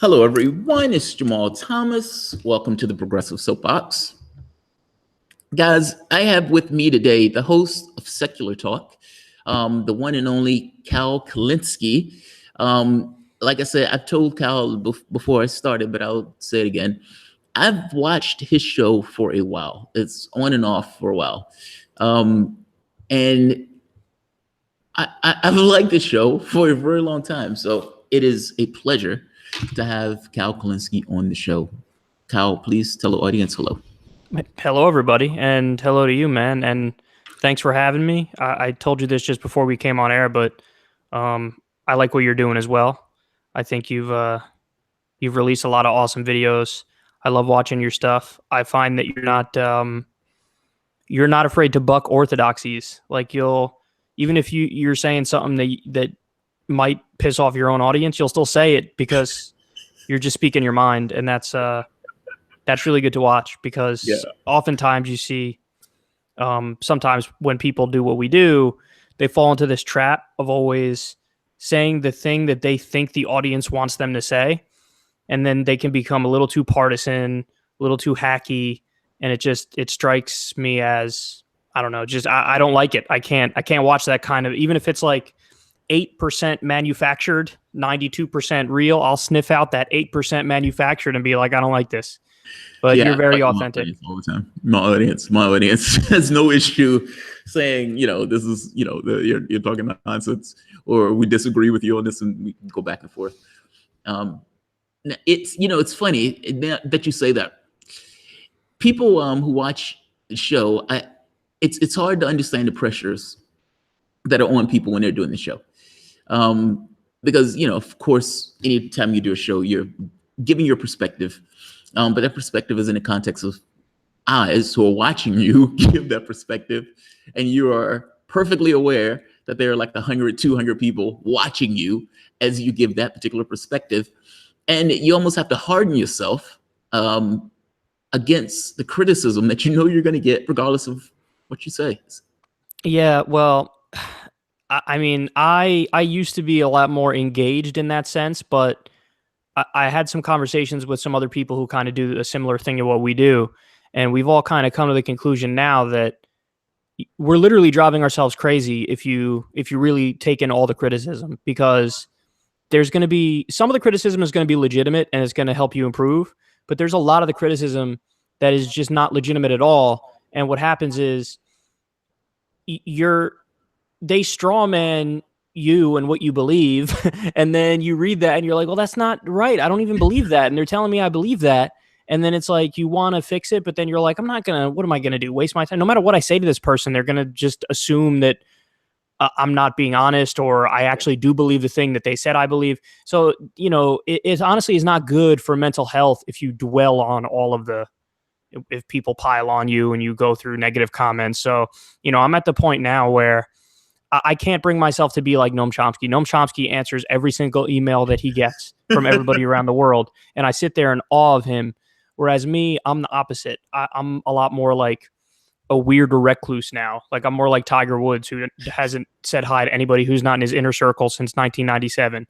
Hello, everyone. It's Jamal Thomas. Welcome to the Progressive Soapbox. Guys, I have with me today the host of Secular Talk, the one and only Cal Kulinski. Like I said, I've told Cal before I started, but I'll say it again. I've watched his show for a while. It's on and off for a while. And I've liked the show for a very long time. So it is a pleasure to have Cal Kulinski on the show. Cal, please tell the audience hello. Hello, everybody, and hello to you, man, and thanks for having me. I told you this just before we came on air, but I like what you're doing as well. I think you've released a lot of awesome videos. I love watching your stuff. I find that you're not afraid to buck orthodoxies. Like even if you're saying something that might piss off your own audience, you'll still say it because you're just speaking your mind, and that's really good to watch because oftentimes you see sometimes when people do what we do, they fall into this trap of always saying the thing that they think the audience wants them to say, and then they can become a little too partisan, a little too hacky, and it strikes me as, I don't know, just I don't like it. I can't watch that kind of, even if it's like 8% manufactured, 92% real, I'll sniff out that 8% manufactured and be like, I don't like this. But you're very authentic. All the time. My audience has no issue saying, this is, you're talking nonsense, or we disagree with you on this, and we can go back and forth. It's funny that you say that. People who watch the show, it's hard to understand the pressures that are on people when they're doing the show. Because, of course, anytime you do a show, you're giving your perspective. But that perspective is in the context of eyes who are watching you give that perspective. And you are perfectly aware that there are like 100, 200 people watching you as you give that particular perspective. And you almost have to harden yourself against the criticism that you're going to get regardless of what you say. Yeah, well, I mean, I used to be a lot more engaged in that sense, but I had some conversations with some other people who kind of do a similar thing to what we do. And we've all kind of come to the conclusion now that we're literally driving ourselves crazy if you really take in all the criticism, because there's going to be, some of the criticism is going to be legitimate and it's going to help you improve. But there's a lot of the criticism that is just not legitimate at all. And what happens is they straw man you and what you believe, and then you read that and you're like, well, that's not right. I don't even believe that. And they're telling me I believe that. And then it's like, you want to fix it, but then you're like, what am I going to do? Waste my time? No matter what I say to this person, they're going to just assume that I'm not being honest, or I actually do believe the thing that they said I believe. So, it honestly is not good for mental health if you dwell on all of if people pile on you and you go through negative comments. So, I'm at the point now where I can't bring myself to be like Noam Chomsky. Noam Chomsky answers every single email that he gets from everybody around the world. And I sit there in awe of him. Whereas me, I'm the opposite. I'm a lot more like a weird recluse now. Like I'm more like Tiger Woods, who hasn't said hi to anybody who's not in his inner circle since 1997.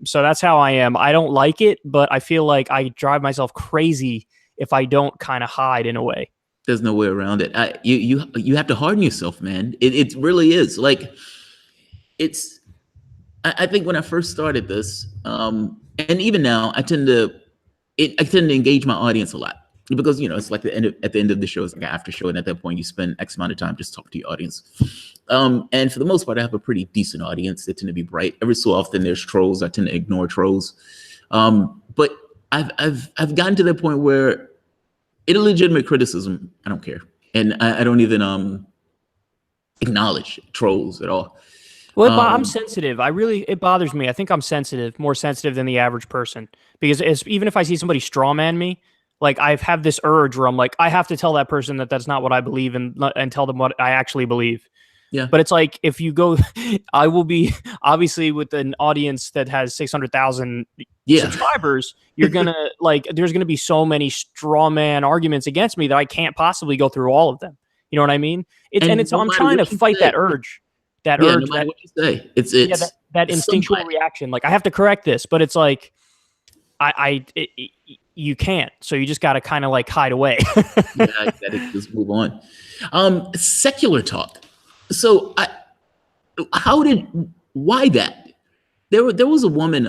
So that's how I am. I don't like it, but I feel like I drive myself crazy if I don't kind of hide in a way. There's no way around it. You have to harden yourself, man. It really is. Like, I think when I first started this, and even now, I tend to engage my audience a lot, because it's like at the end of the show, it's like an after show, and at that point, you spend X amount of time just talking to your audience. And for the most part, I have a pretty decent audience. They tend to be bright. Every so often, there's trolls. I tend to ignore trolls. But I've gotten to the point where, illegitimate criticism, I don't care. And I don't even acknowledge trolls at all. Well, I'm sensitive. It bothers me. I think I'm sensitive, more sensitive than the average person. Because even if I see somebody strawman me, like I have this urge where I'm like, I have to tell that person that that's not what I believe, and tell them what I actually believe. Yeah. But it's like, if you go, I will be obviously with an audience that has 600,000 subscribers. You're gonna there's gonna be so many straw man arguments against me that I can't possibly go through all of them. You know what I mean? I'm trying to fight that urge. That what you say. It's that instinctual reaction. Like, I have to correct this, but it's like, you can't. So you just got to kind of like hide away. Yeah, I gotta just move on. Secular talk. So why that? There was a woman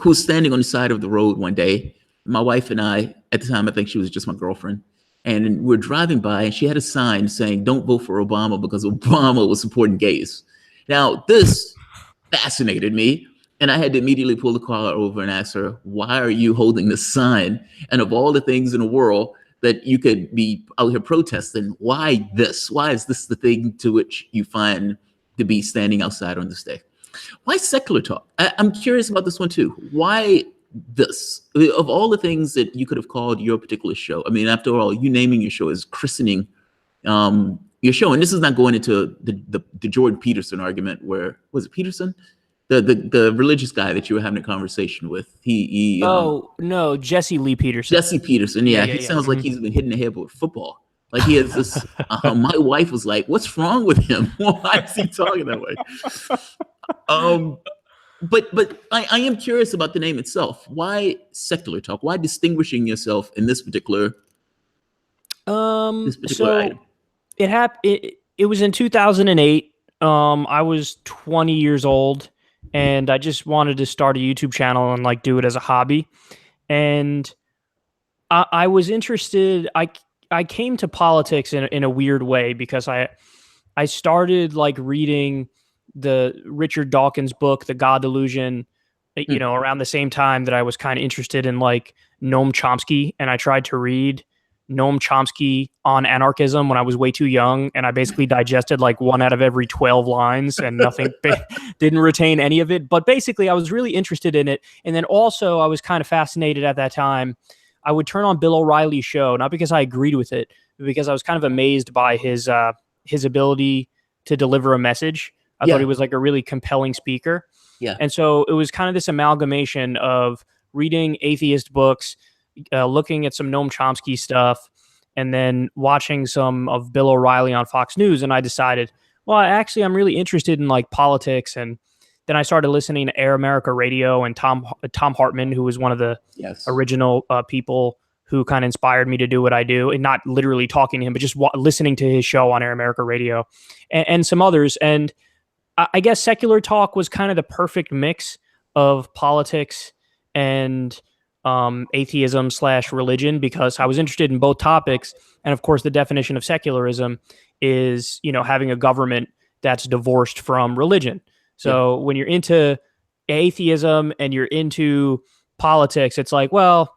who was standing on the side of the road one day. My wife and I, at the time, I think she was just my girlfriend, and we're driving by, and she had a sign saying, "Don't vote for Obama because Obama was supporting gays." Now, this fascinated me, and I had to immediately pull the car over and ask her, "Why are you holding this sign? And of all the things in the world that you could be out here protesting, why this? Why is this the thing to which you find to be standing outside on this day?" Why secular talk? I'm curious about this one too. Why this? Of all the things that you could have called your particular show, I mean, after all, you naming your show is christening your show. And this is not going into the Jordan Peterson argument, where was it Peterson? The religious guy that you were having a conversation with. No, Jesse Lee Peterson. Jesse Peterson, yeah. He sounds like he's been hitting the head with football. Like he has this. My wife was like, "What's wrong with him? Why is he talking that way?" But I am curious about the name itself. Why secular talk? Why distinguishing yourself in this particular item? It happened. It was in 2008. I was 20 years old, and I just wanted to start a YouTube channel and like do it as a hobby. And I was interested. I came to politics in a weird way because I started like reading the Richard Dawkins book, The God Delusion, around the same time that I was kind of interested in like Noam Chomsky. And I tried to read Noam Chomsky on anarchism when I was way too young. And I basically digested like 1 out of every 12 lines and nothing, didn't retain any of it. But basically I was really interested in it. And then also I was kind of fascinated at that time. I would turn on Bill O'Reilly's show, not because I agreed with it, but because I was kind of amazed by his ability to deliver a message. I thought he was like a really compelling speaker. Yeah. And so it was kind of this amalgamation of reading atheist books, looking at some Noam Chomsky stuff, and then watching some of Bill O'Reilly on Fox News. And I decided, well, actually, I'm really interested in like politics. And then I started listening to Air America Radio and Tom Hartman, who was one of the original people who kind of inspired me to do what I do, and not literally talking to him, but just listening to his show on Air America Radio and some others. And I guess secular talk was kind of the perfect mix of politics and atheism / religion, because I was interested in both topics. And of course, the definition of secularism is, having a government that's divorced from religion. So when you're into atheism and you're into politics, it's like, well,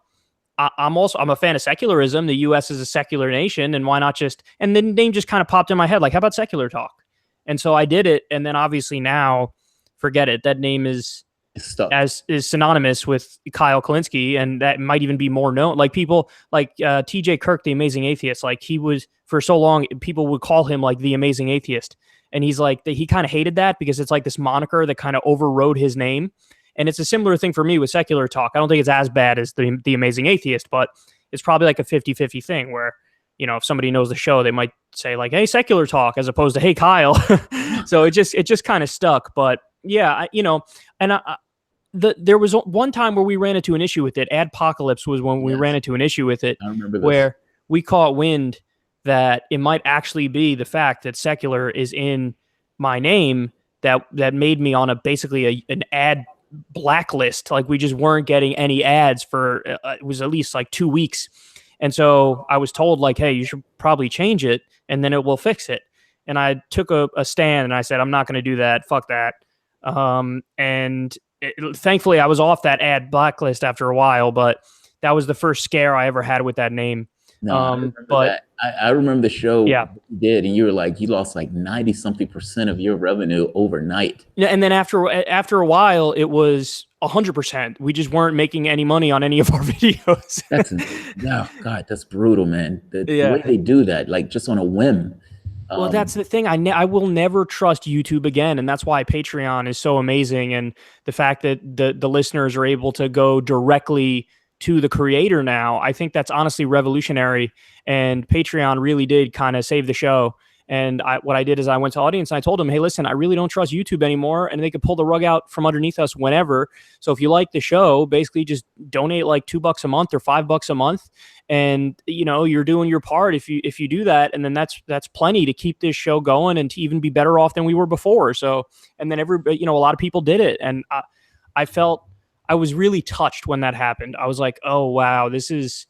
I'm a fan of secularism. The U.S. is a secular nation, and why not just? And the name just kind of popped in my head, like, how about secular talk? And so I did it, and then obviously now, forget it. That name is synonymous with Kyle Kulinski, and that might even be more known. Like people like T.J. Kirk, the Amazing Atheist. Like he was for so long, people would call him like the Amazing Atheist, and he's like he kind of hated that because it's like this moniker that kind of overrode his name. And it's a similar thing for me with secular talk. I don't think it's as bad as the Amazing Atheist, but it's probably like a 50-50 thing where, if somebody knows the show, they might say like, "Hey, secular talk," as opposed to "Hey, Kyle." So it just kind of stuck. But yeah, there was one time where we ran into an issue with it. Adpocalypse was when we ran into an issue with it. I remember this. Where we caught wind that it might actually be the fact that secular is in my name that made me on basically an ad blacklist. Like we just weren't getting any ads for it was at least like 2 weeks. And so I was told like, "Hey, you should probably change it and then it will fix it." And I took a stand and I said, "I'm not going to do that. Fuck that." Thankfully I was off that ad blacklist after a while, but that was the first scare I ever had with that name. No, I remember that. I remember the show you did, and you were like, you lost like 90-something% of your revenue overnight. And then after a while, it was 100%. We just weren't making any money on any of our videos. That's brutal, man. The way they do that, like just on a whim. Well, that's the thing. I will never trust YouTube again, and that's why Patreon is so amazing. And the fact that the listeners are able to go directly to the creator now, I think that's honestly revolutionary. And Patreon really did kind of save the show. And what I did is I went to audience and I told them, hey, listen, I really don't trust YouTube anymore. And they could pull the rug out from underneath us whenever. So if you like the show, basically just donate like $2 a month or $5 a month. And, you're doing your part if you do that. And then that's plenty to keep this show going and to even be better off than we were before. So, and then a lot of people did it. And I felt, I was really touched when that happened. I was like, oh, wow, this is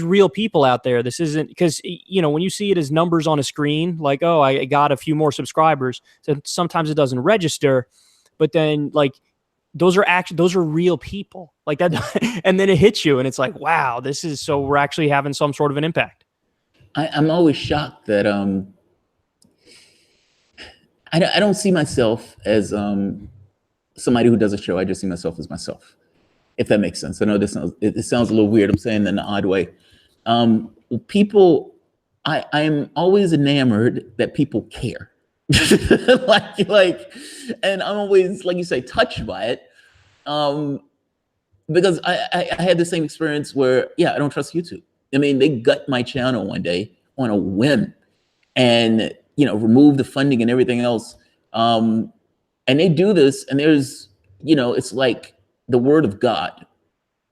real people out there. This isn't, because, when you see it as numbers on a screen, like, oh, I got a few more subscribers. So sometimes it doesn't register, but then like, those are real people like that. And then it hits you and it's like, wow, we're actually having some sort of an impact. I'm always shocked that, I don't see myself as, somebody who does a show. I just see myself as myself, if that makes sense. I know it sounds a little weird. I'm saying that in an odd way. People, I'm always enamored that people care. And I'm always, like you say, touched by it. Because I had the same experience where, I don't trust YouTube. I mean, they gut my channel one day on a whim and, remove the funding and everything else. And they do this, and there's, it's like the word of God.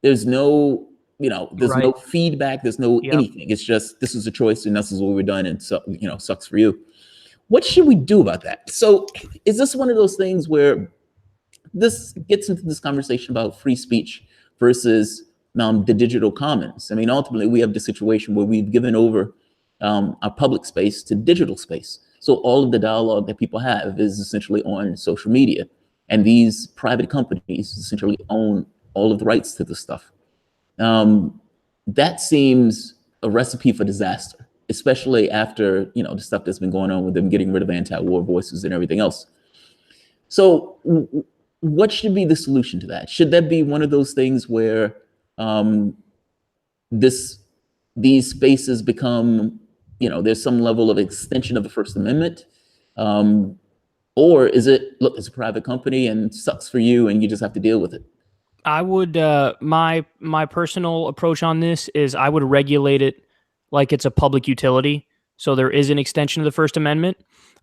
There's no, there's no feedback. There's no anything. It's just, this is a choice and this is what we've done. And so, sucks for you. What should we do about that? So is this one of those things where this gets into this conversation about free speech versus the digital commons? I mean, ultimately, we have the situation where we've given over our public space to digital space. So all of the dialogue that people have is essentially on social media. And these private companies essentially own all of the rights to this stuff. That seems a recipe for disaster, especially after, the stuff that's been going on with them getting rid of anti-war voices and everything else. So what should be the solution to that? Should that be one of those things where these spaces become, there's some level of extension of the First Amendment? Or is it, look, it's a private company and sucks for you and you just have to deal with it? I would, my personal approach on this is I would regulate it like it's a public utility. So there is an extension of the First Amendment.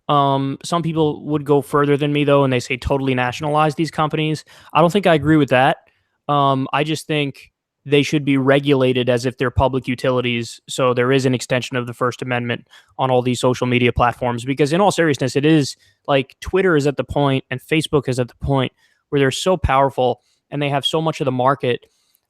Some people would go further than me though, and they say totally nationalize these companies. I don't think I agree with that. I just think they should be regulated as if they're public utilities. So there is an extension of the First Amendment on all these social media platforms, because in all seriousness, it is like Twitter is at the point and Facebook is at the point where they're so powerful and they have so much of the market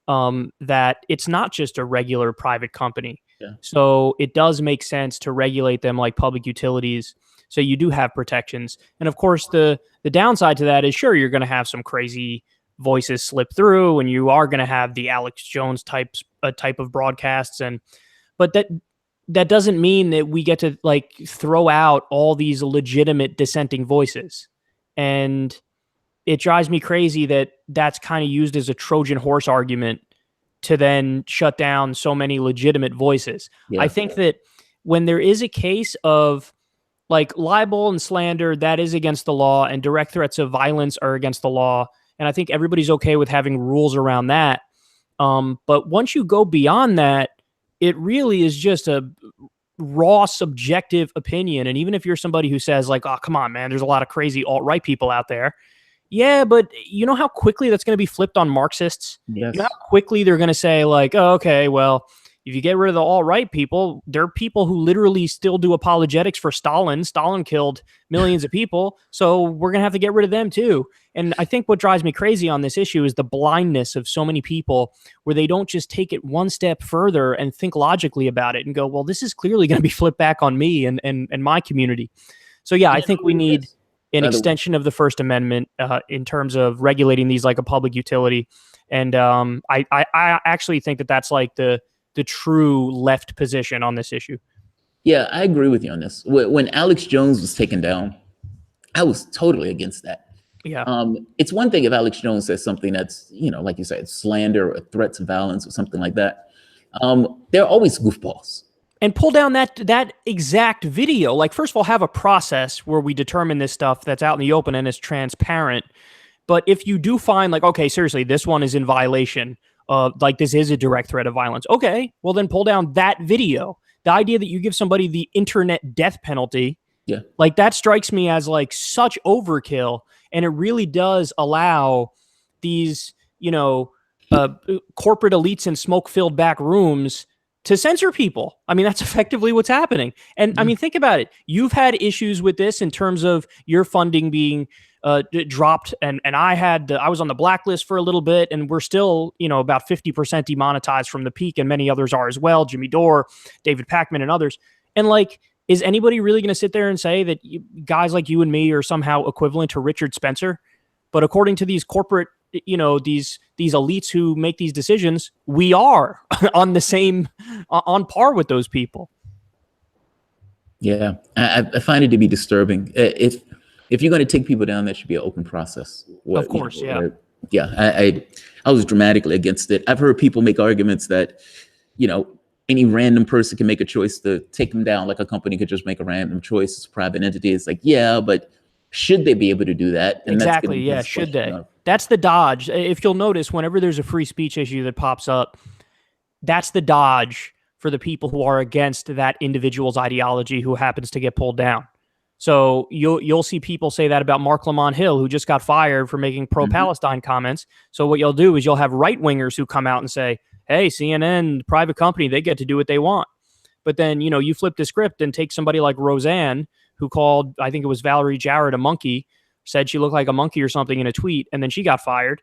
that it's not just a regular private company. Yeah. So it does make sense to regulate them like public utilities. So you do have protections. And of course, the downside to that is, sure, you're going to have some crazy voices slip through and you are going to have the Alex Jones type of broadcasts. But that doesn't mean that we get to like throw out all these legitimate dissenting voices. And it drives me crazy that that's kind of used as a Trojan horse argument to then shut down so many legitimate voices. Yeah. I think that when there is a case of like libel and slander, that is against the law, and direct threats of violence are against the law. And I think everybody's okay with having rules around that. But once you go beyond that, it really is just a raw subjective opinion. And even if you're somebody who says like, oh, come on, man, there's a lot of crazy alt-right people out there. Yeah, but you know how quickly that's going to be flipped on Marxists? Yes. You know how quickly they're going to say like, oh, okay, well, if you get rid of the alt-right people, there are people who literally still do apologetics for Stalin. Stalin killed millions of people, so we're going to have to get rid of them too. And I think what drives me crazy on this issue is the blindness of so many people where they don't just take it one step further and think logically about it and go, well, this is clearly going to be flipped back on me and my community. So yeah, I think we need an extension of the First Amendment in terms of regulating these like a public utility. And I actually think that that's like the true left position on this issue. Yeah, I agree with you on this. When Alex Jones was taken down, I was totally against that. Yeah. It's one thing if Alex Jones says something that's, like you said, slander or threats of violence or something like that. There are always goofballs. And pull down that exact video. Like, first of all, have a process where we determine this stuff that's out in the open and is transparent. But if you do find like, okay, seriously, this one is in violation, like this is a direct threat of violence. Okay, well then pull down that video. the idea that you give somebody the internet death penalty, Yeah. like that strikes me as like such overkill. And it really does allow these, corporate elites in smoke-filled back rooms to censor people. I mean, that's effectively what's happening. And I mean, think about it. You've had issues with this in terms of your funding being dropped, and I was on the blacklist for a little bit, and we're still, about 50% demonetized from the peak, and many others are as well. Jimmy Dore, David Pakman, and others. And like, is anybody really going to sit there and say that guys like you and me are somehow equivalent to Richard Spencer? But according to these corporate, these elites who make these decisions, we are on par with those people. Yeah, I find it to be disturbing. If you're going to take people down, that should be an open process. Of course, I was dramatically against it. I've heard people make arguments that, any random person can make a choice to take them down, like a company could just make a random choice. It's a private entity. It's like, yeah, but should they be able to do that? And exactly. Yeah. Should they? That's the dodge. If you'll notice, whenever there's a free speech issue that pops up, that's the dodge for the people who are against that individual's ideology who happens to get pulled down. So you'll see people say that about Mark Lamont Hill, who just got fired for making pro-Palestine comments. So what you'll do is you'll have right-wingers who come out and say, hey, CNN, private company, they get to do what they want. But then, you flip the script and take somebody like Roseanne, who called, I think it was Valerie Jarrett, a monkey, said she looked like a monkey or something in a tweet, and then she got fired.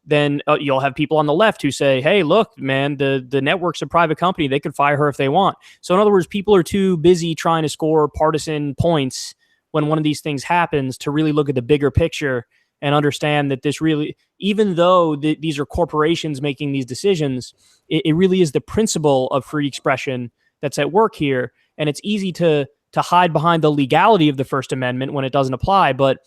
Then you'll have people on the left who say, hey, look, man, the network's a private company. They could fire her if they want. So in other words, people are too busy trying to score partisan points when one of these things happens to really look at the bigger picture and understand that this really, even though these are corporations making these decisions, it really is the principle of free expression that's at work here. And it's easy to hide behind the legality of the First Amendment when it doesn't apply. But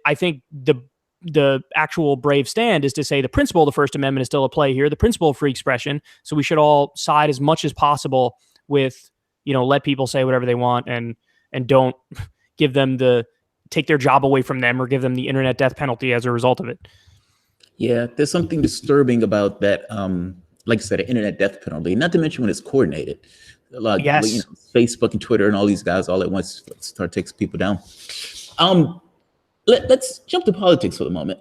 I think the actual brave stand is to say the principle of the First Amendment is still at play here, the principle of free expression. So we should all side as much as possible with, let people say whatever they want and don't give them take their job away from them or give them the internet death penalty as a result of it. Yeah, there's something disturbing about that. Like I said, an internet death penalty, not to mention when it's coordinated. A lot, yes. Facebook and Twitter and all these guys all at once start takes people down. Let's jump to politics for the moment.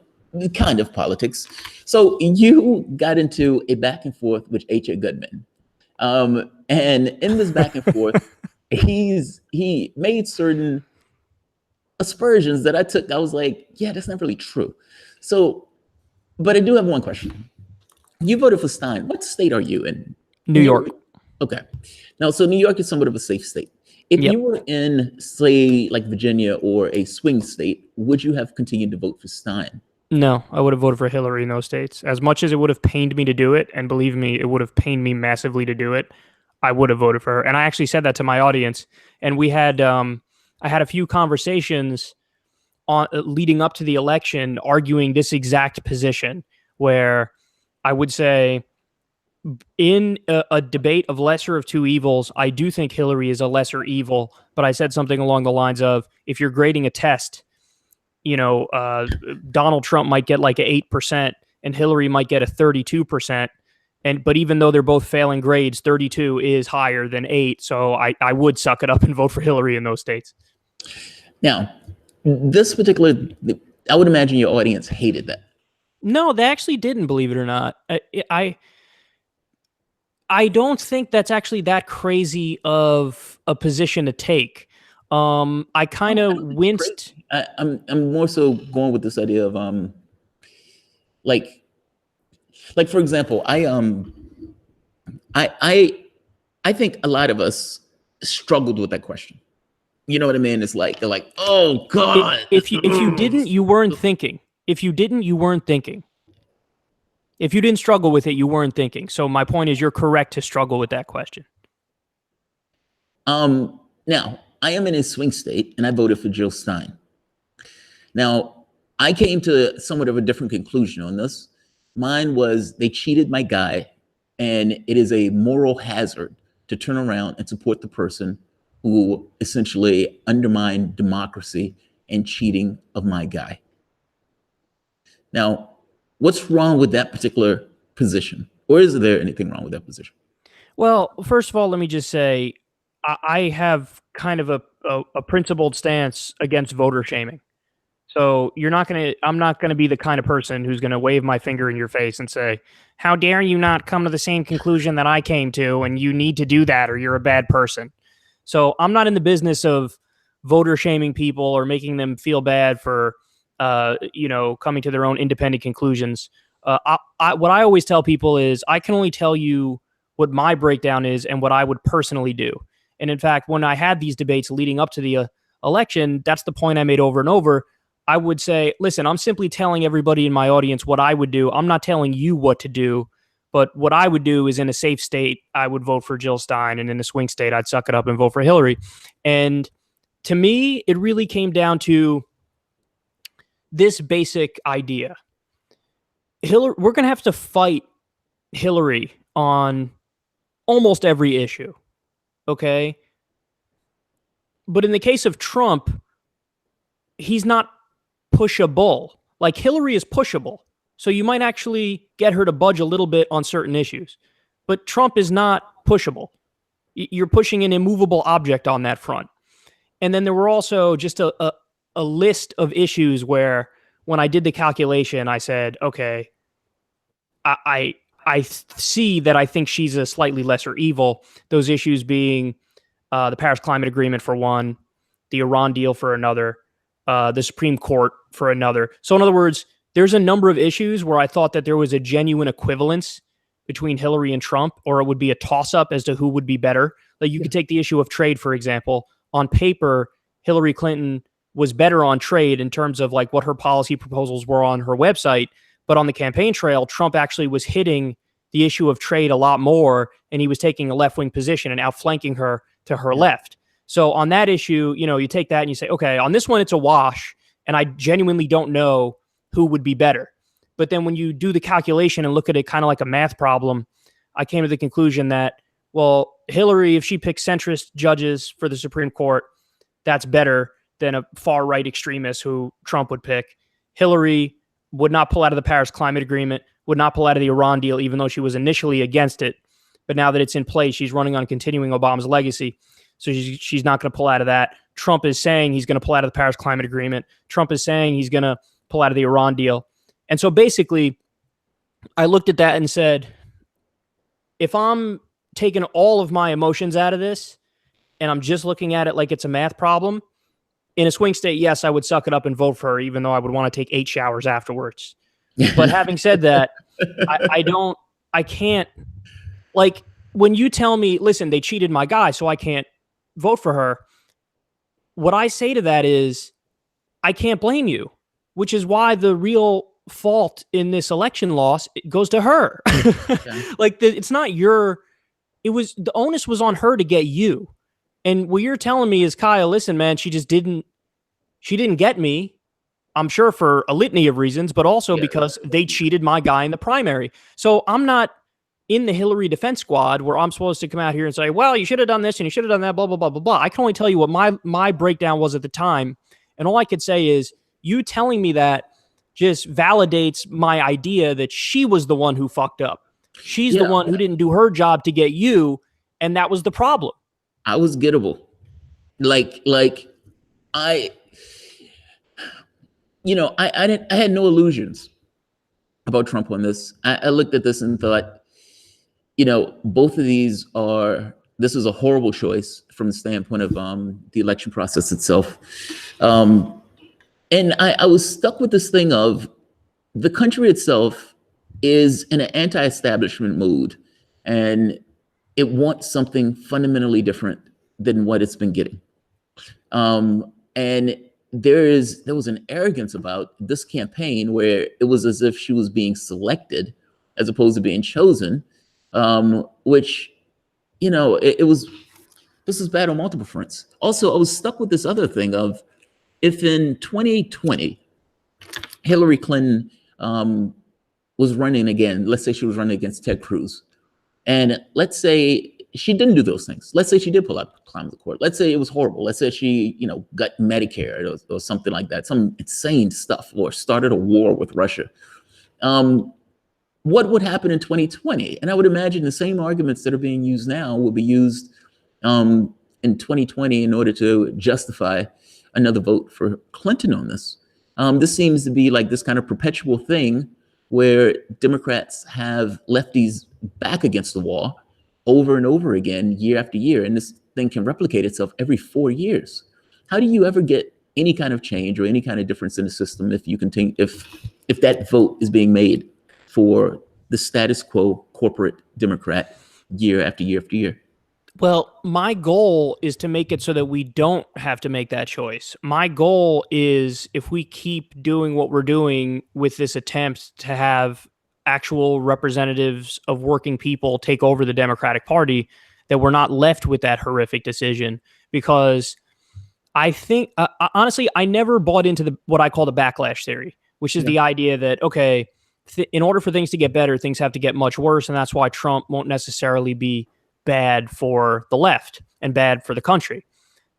Kind of politics. So you got into a back and forth with H.A. Goodman. And in this back and forth, he made certain aspersions that I was like, yeah, that's not really true. So, but I do have one question. You voted for Stein. What state are you in? New York. Okay. Now, so New York is somewhat of a safe state. If you were in, say, like Virginia or a swing state, would you have continued to vote for Stein? No, I would have voted for Hillary in those states. As much as it would have pained me to do it, and believe me, it would have pained me massively to do it, I would have voted for her. And I actually said that to my audience. And we had, I had a few conversations leading up to the election arguing this exact position, where I would say, in a debate of lesser of two evils, I do think Hillary is a lesser evil, but I said something along the lines of, if you're grading a test, Donald Trump might get like an 8% and Hillary might get a 32%. But even though they're both failing grades, 32 is higher than 8. So I would suck it up and vote for Hillary in those states. Now, this particular, I would imagine your audience hated that. No, they actually didn't, believe it or not. I don't think that's actually that crazy of a position to take. I kind of winced. I'm more so going with this idea of like for example, I think a lot of us struggled with that question. You know what I mean? It's like they're like, oh God. If you didn't, you weren't thinking. If you didn't, you weren't thinking. If you didn't struggle with it, you weren't thinking. So my point is, you're correct to struggle with that question. Now, I am in a swing state, and I voted for Jill Stein. Now, I came to somewhat of a different conclusion on this. Mine was they cheated my guy, and it is a moral hazard to turn around and support the person who essentially undermined democracy and cheating of my guy. Now, what's wrong with that particular position? Or is there anything wrong with that position? Well, first of all, let me just say, I have kind of a principled stance against voter shaming. So I'm not gonna be the kind of person who's gonna wave my finger in your face and say, "How dare you not come to the same conclusion that I came to, and you need to do that, or you're a bad person." So I'm not in the business of voter shaming people or making them feel bad for, coming to their own independent conclusions. What I always tell people is I can only tell you what my breakdown is and what I would personally do. And in fact, when I had these debates leading up to the election, that's the point I made over and over. I would say, listen, I'm simply telling everybody in my audience what I would do. I'm not telling you what to do, but what I would do is in a safe state, I would vote for Jill Stein, and in a swing state, I'd suck it up and vote for Hillary. And to me, it really came down to this basic idea. We're going to have to fight Hillary on almost every issue. Okay. But in the case of Trump, he's not pushable. Like Hillary is pushable. So you might actually get her to budge a little bit on certain issues. But Trump is not pushable. You're pushing an immovable object on that front. And then there were also just a list of issues where when I did the calculation, I said, okay, I see that I think she's a slightly lesser evil. Those issues being the Paris Climate Agreement for one, the Iran deal for another, the Supreme Court for another. So in other words, there's a number of issues where I thought that there was a genuine equivalence between Hillary and Trump, or it would be a toss-up as to who would be better. Like you could take the issue of trade, for example. On paper, Hillary Clinton was better on trade in terms of like what her policy proposals were on her website. But on the campaign trail, Trump actually was hitting the issue of trade a lot more, and he was taking a left-wing position and outflanking her to her left. So on that issue, you take that and you say, okay, on this one, it's a wash, and I genuinely don't know who would be better. But then when you do the calculation and look at it kind of like a math problem, I came to the conclusion that, well, Hillary, if she picks centrist judges for the Supreme Court, that's better than a far-right extremist who Trump would pick. Hillary would not pull out of the Paris Climate Agreement, would not pull out of the Iran deal, even though she was initially against it. But now that it's in place, she's running on continuing Obama's legacy. So she's not going to pull out of that. Trump is saying he's going to pull out of the Paris Climate Agreement. Trump is saying he's going to pull out of the Iran deal. And so basically, I looked at that and said, if I'm taking all of my emotions out of this and I'm just looking at it like it's a math problem, in a swing state, yes, I would suck it up and vote for her, even though I would want to take 8 showers afterwards. But having said that, I can't, like, when you tell me, listen, they cheated my guy, so I can't vote for her. What I say to that is, I can't blame you, which is why the real fault in this election loss goes to her. Okay. Like, it's not the onus was on her to get you. And what you're telling me is, Kyle, listen, man, she didn't get me. I'm sure for a litany of reasons, but also because they cheated my guy in the primary. So I'm not in the Hillary defense squad where I'm supposed to come out here and say, well, you should have done this and you should have done that, blah, blah, blah, blah, blah. I can only tell you what my breakdown was at the time. And all I could say is you telling me that just validates my idea that she was the one who fucked up. She's the one who didn't do her job to get you. And that was the problem. I was gettable. I had no illusions about Trump on this. I looked at this and thought, both of this is a horrible choice from the standpoint of the election process itself. And I was stuck with this thing of the country itself is in an anti-establishment mood, and it wants something fundamentally different than what it's been getting. And there was an arrogance about this campaign where it was as if she was being selected as opposed to being chosen, which, this is bad on multiple fronts. Also, I was stuck with this other thing of, if in 2020, Hillary Clinton was running again, let's say she was running against Ted Cruz, and let's say she didn't do those things. Let's say she did pull out climb the court. Let's say it was horrible. Let's say she, got Medicare or something like that, some insane stuff, or started a war with Russia. What would happen in 2020? And I would imagine the same arguments that are being used now will be used in in 2020 in order to justify another vote for Clinton on this. This seems to be like this kind of perpetual thing where Democrats have lefties back against the wall over and over again, year after year. And this thing can replicate itself every 4 years. How do you ever get any kind of change or any kind of difference in the system if you continue, if that vote is being made for the status quo corporate Democrat year after year after year? Well, my goal is to make it so that we don't have to make that choice. My goal is, if we keep doing what we're doing with this attempt to have actual representatives of working people take over the Democratic Party, that we're not left with that horrific decision. Because I think, honestly, I never bought into what I call the backlash theory, which is the idea that, okay, in order for things to get better, things have to get much worse. And that's why Trump won't necessarily be bad for the left and bad for the country,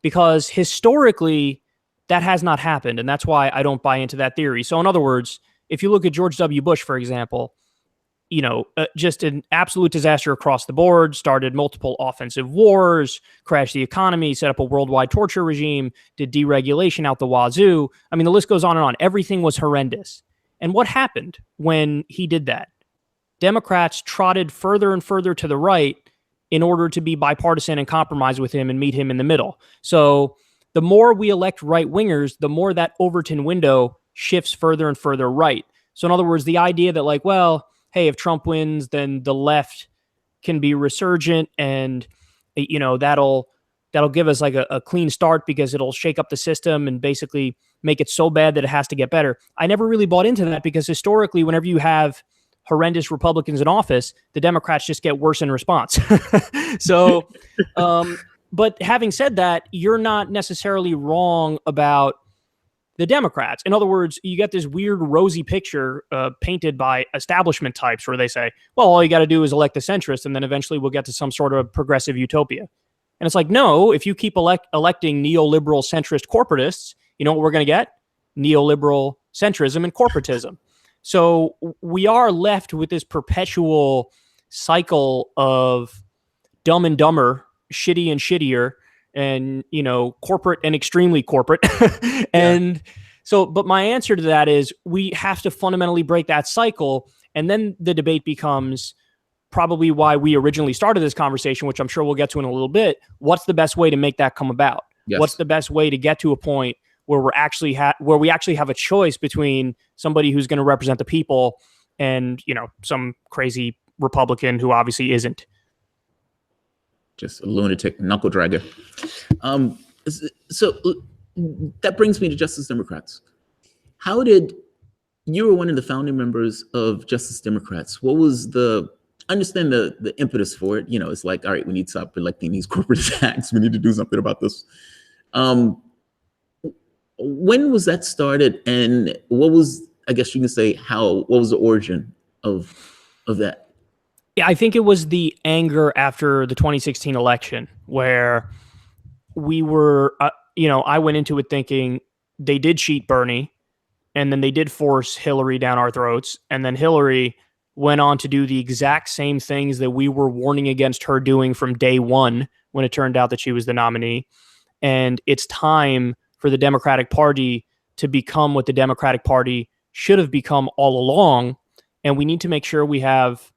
because historically that has not happened. And that's why I don't buy into that theory. So in other words, if you look at George W. Bush, for example, just an absolute disaster across the board, started multiple offensive wars, crashed the economy, set up a worldwide torture regime, did deregulation out the wazoo. I mean, the list goes on and on. Everything was horrendous. And what happened when he did that? Democrats trotted further and further to the right in order to be bipartisan and compromise with him and meet him in the middle. So the more we elect right-wingers, the more that Overton window shifts further and further right. So in other words, the idea that like, well, hey, if Trump wins, then the left can be resurgent and, that'll give us like a clean start because it'll shake up the system and basically make it so bad that it has to get better. I never really bought into that, because historically, whenever you have horrendous Republicans in office, the Democrats just get worse in response. So, but having said that, you're not necessarily wrong about the Democrats. In other words, you get this weird rosy picture painted by establishment types where they say, well, all you got to do is elect the centrist and then eventually we'll get to some sort of progressive utopia. And it's like, no, if you keep electing neoliberal centrist corporatists, you know what we're going to get? Neoliberal centrism and corporatism. So we are left with this perpetual cycle of dumb and dumber, shitty and shittier, and, corporate and extremely corporate. And so, but my answer to that is we have to fundamentally break that cycle. And then the debate becomes probably why we originally started this conversation, which I'm sure we'll get to in a little bit. What's the best way to make that come about? Yes. What's the best way to get to a point where we actually have a choice between somebody who's going to represent the people and, some crazy Republican who obviously isn't. Just a lunatic knuckle dragger. So that brings me to Justice Democrats. You were one of the founding members of Justice Democrats. What was understand the impetus for it? It's like, all right, we need to stop electing these corporate attacks. We need to do something about this. When was that started, and what was, I guess you can say, what was the origin of that? Yeah, I think it was the anger after the 2016 election where we were, I went into it thinking they did cheat Bernie, and then they did force Hillary down our throats, and then Hillary went on to do the exact same things that we were warning against her doing from day one when it turned out that she was the nominee. And it's time for the Democratic Party to become what the Democratic Party should have become all along. And we need to make sure we have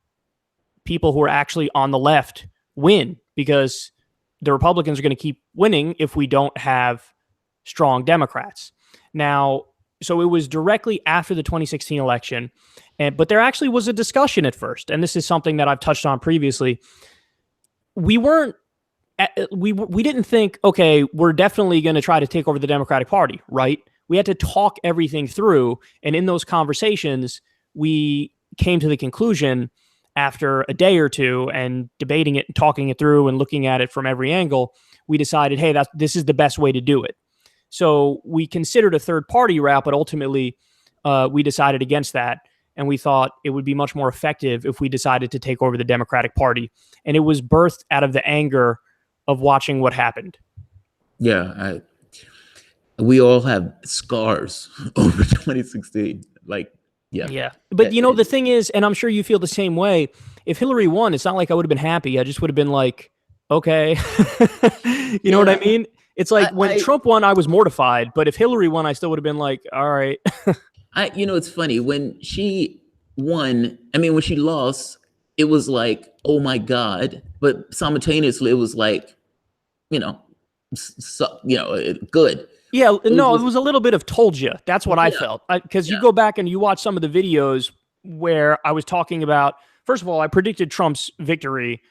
people who are actually on the left win, because the Republicans are going to keep winning if we don't have strong Democrats. Now, so it was directly after the 2016 election, but there actually was a discussion at first, and this is something that I've touched on previously. We didn't think, okay, we're definitely going to try to take over the Democratic Party, right? We had to talk everything through, and in those conversations, we came to the conclusion after a day or two and debating it and talking it through and looking at it from every angle, we decided, hey, this is the best way to do it. So we considered a third party route, but ultimately we decided against that. And we thought it would be much more effective if we decided to take over the Democratic Party. And it was birthed out of the anger of watching what happened. Yeah, we all have scars over 2016. Yeah. But the thing is, and I'm sure you feel the same way, if Hillary won, it's not like I would have been happy. I just would have been like, okay. You know what I mean? It's like when Trump won, I was mortified, but if Hillary won, I still would have been like, all right. It's funny when she won. I mean, when she lost, it was like, oh my God. But simultaneously, it was like, good. Yeah, no, it was a little bit of told you. That's what I felt. Because you go back and you watch some of the videos where I was talking about, first of all, I predicted Trump's victory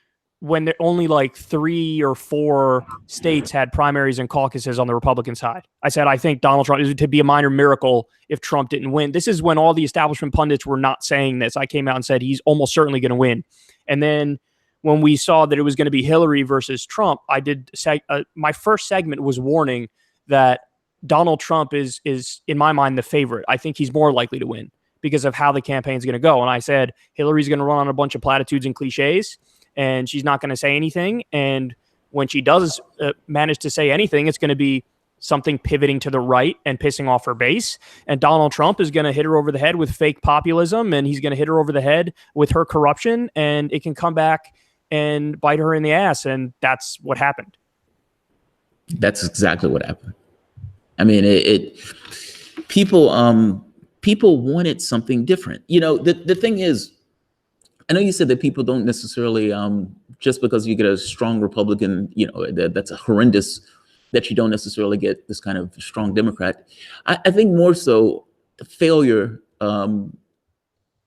when there only like 3 or 4 states had primaries and caucuses on the Republican side. I said, I think Donald Trump, it would be a minor miracle if Trump didn't win. This is when all the establishment pundits were not saying this. I came out and said he's almost certainly going to win. And then when we saw that it was going to be Hillary versus Trump, I did say my first segment was warning that Donald Trump is in my mind the favorite. I think he's more likely to win because of how the campaign's going to go. And I said Hillary's going to run on a bunch of platitudes and cliches, and she's not going to say anything. And when she does manage to say anything, it's going to be something pivoting to the right and pissing off her base. And Donald Trump is going to hit her over the head with fake populism, and he's going to hit her over the head with her corruption, and it can come back and bite her in the ass. And that's what happened. That's exactly what happened. I mean, people wanted something different. The thing is, I know you said that people don't necessarily, just because you get a strong Republican, that's a horrendous, that you don't necessarily get this kind of strong Democrat. I think more so failure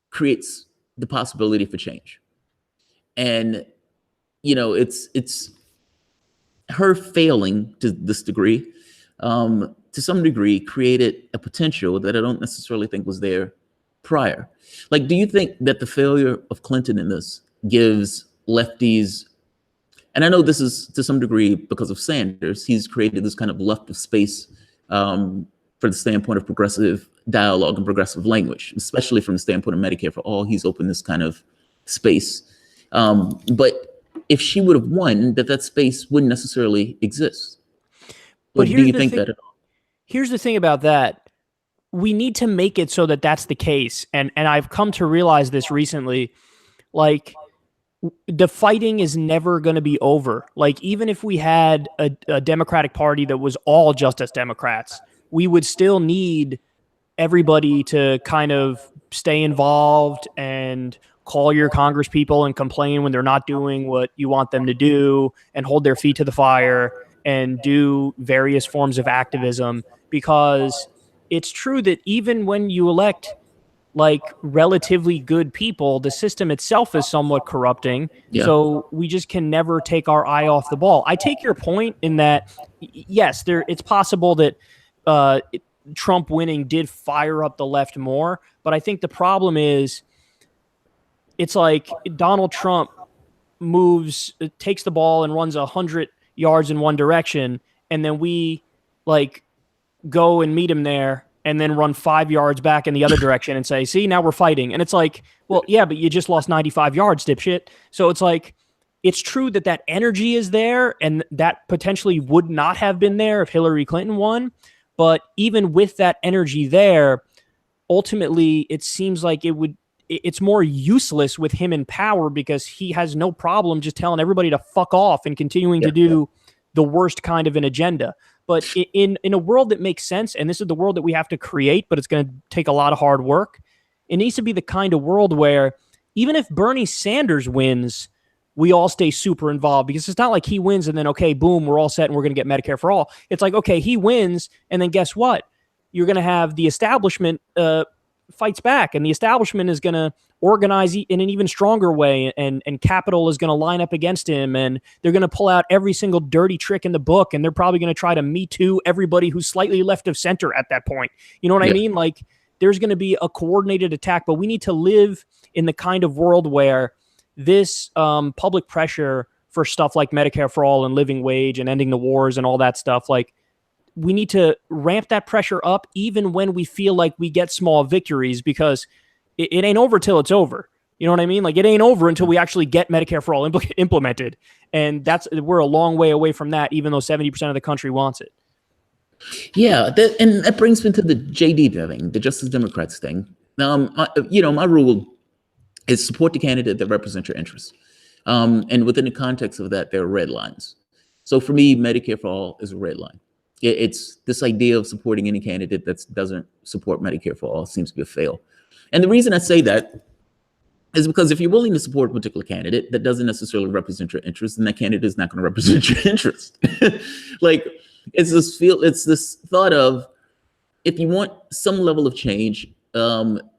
creates the possibility for change. And, it's her failing to this degree, to some degree, created a potential that I don't necessarily think was there prior. Like, do you think that the failure of Clinton in this gives lefties, and I know this is to some degree because of Sanders, he's created this kind of left of space for the standpoint of progressive dialogue and progressive language, especially from the standpoint of Medicare for All, he's opened this kind of space. But if she would have won, that space wouldn't necessarily exist. But do you think that at all? Here's the thing about that. We need to make it so that that's the case. And I've come to realize this recently. Like, the fighting is never going to be over. Like, even if we had a Democratic Party that was all Justice Democrats, we would still need everybody to kind of stay involved and call your Congress people and complain when they're not doing what you want them to do and hold their feet to the fire and do various forms of activism, because it's true that even when you elect like relatively good people, the system itself is somewhat corrupting. Yeah. So we just can never take our eye off the ball. I take your point in that, yes, it's possible that Trump winning did fire up the left more, but I think the problem is it's like Donald Trump takes the ball and runs 100 yards in one direction, and then we like go and meet him there and then run 5 yards back in the other direction and say, see, now we're fighting. And it's like, well, yeah, but you just lost 95 yards, dipshit. So it's like, it's true that energy is there, and that potentially would not have been there if Hillary Clinton won. But even with that energy there, ultimately, it seems like it's more useless with him in power, because he has no problem just telling everybody to fuck off and continuing to do the worst kind of an agenda. But in a world that makes sense, and this is the world that we have to create, but it's going to take a lot of hard work, it needs to be the kind of world where even if Bernie Sanders wins, we all stay super involved, because it's not like he wins and then, okay, boom, we're all set and we're going to get Medicare for all. It's like, okay, he wins, and then guess what? You're going to have the establishment fights back, and the establishment is going to organize in an even stronger way, and capital is going to line up against him, and they're going to pull out every single dirty trick in the book, and they're probably going to try to Me Too everybody who's slightly left of center at that point. You know what I mean? Like, there's going to be a coordinated attack, but we need to live in the kind of world where this public pressure for stuff like Medicare for all and living wage and ending the wars and all that stuff, like, we need to ramp that pressure up even when we feel like we get small victories, because it ain't over till it's over. You know what I mean? Like, it ain't over until we actually get Medicare for all implemented. And we're a long way away from that, even though 70% of the country wants it. Yeah. And that brings me to the JD thing, the Justice Democrats thing. My rule is support the candidate that represents your interests. And within the context of that, there are red lines. So for me, Medicare for all is a red line. It's this idea of supporting any candidate that doesn't support Medicare for all seems to be a fail. And the reason I say that is because if you're willing to support a particular candidate that doesn't necessarily represent your interests, then that candidate is not going to represent your interests. Like it's this thought of, if you want some level of change,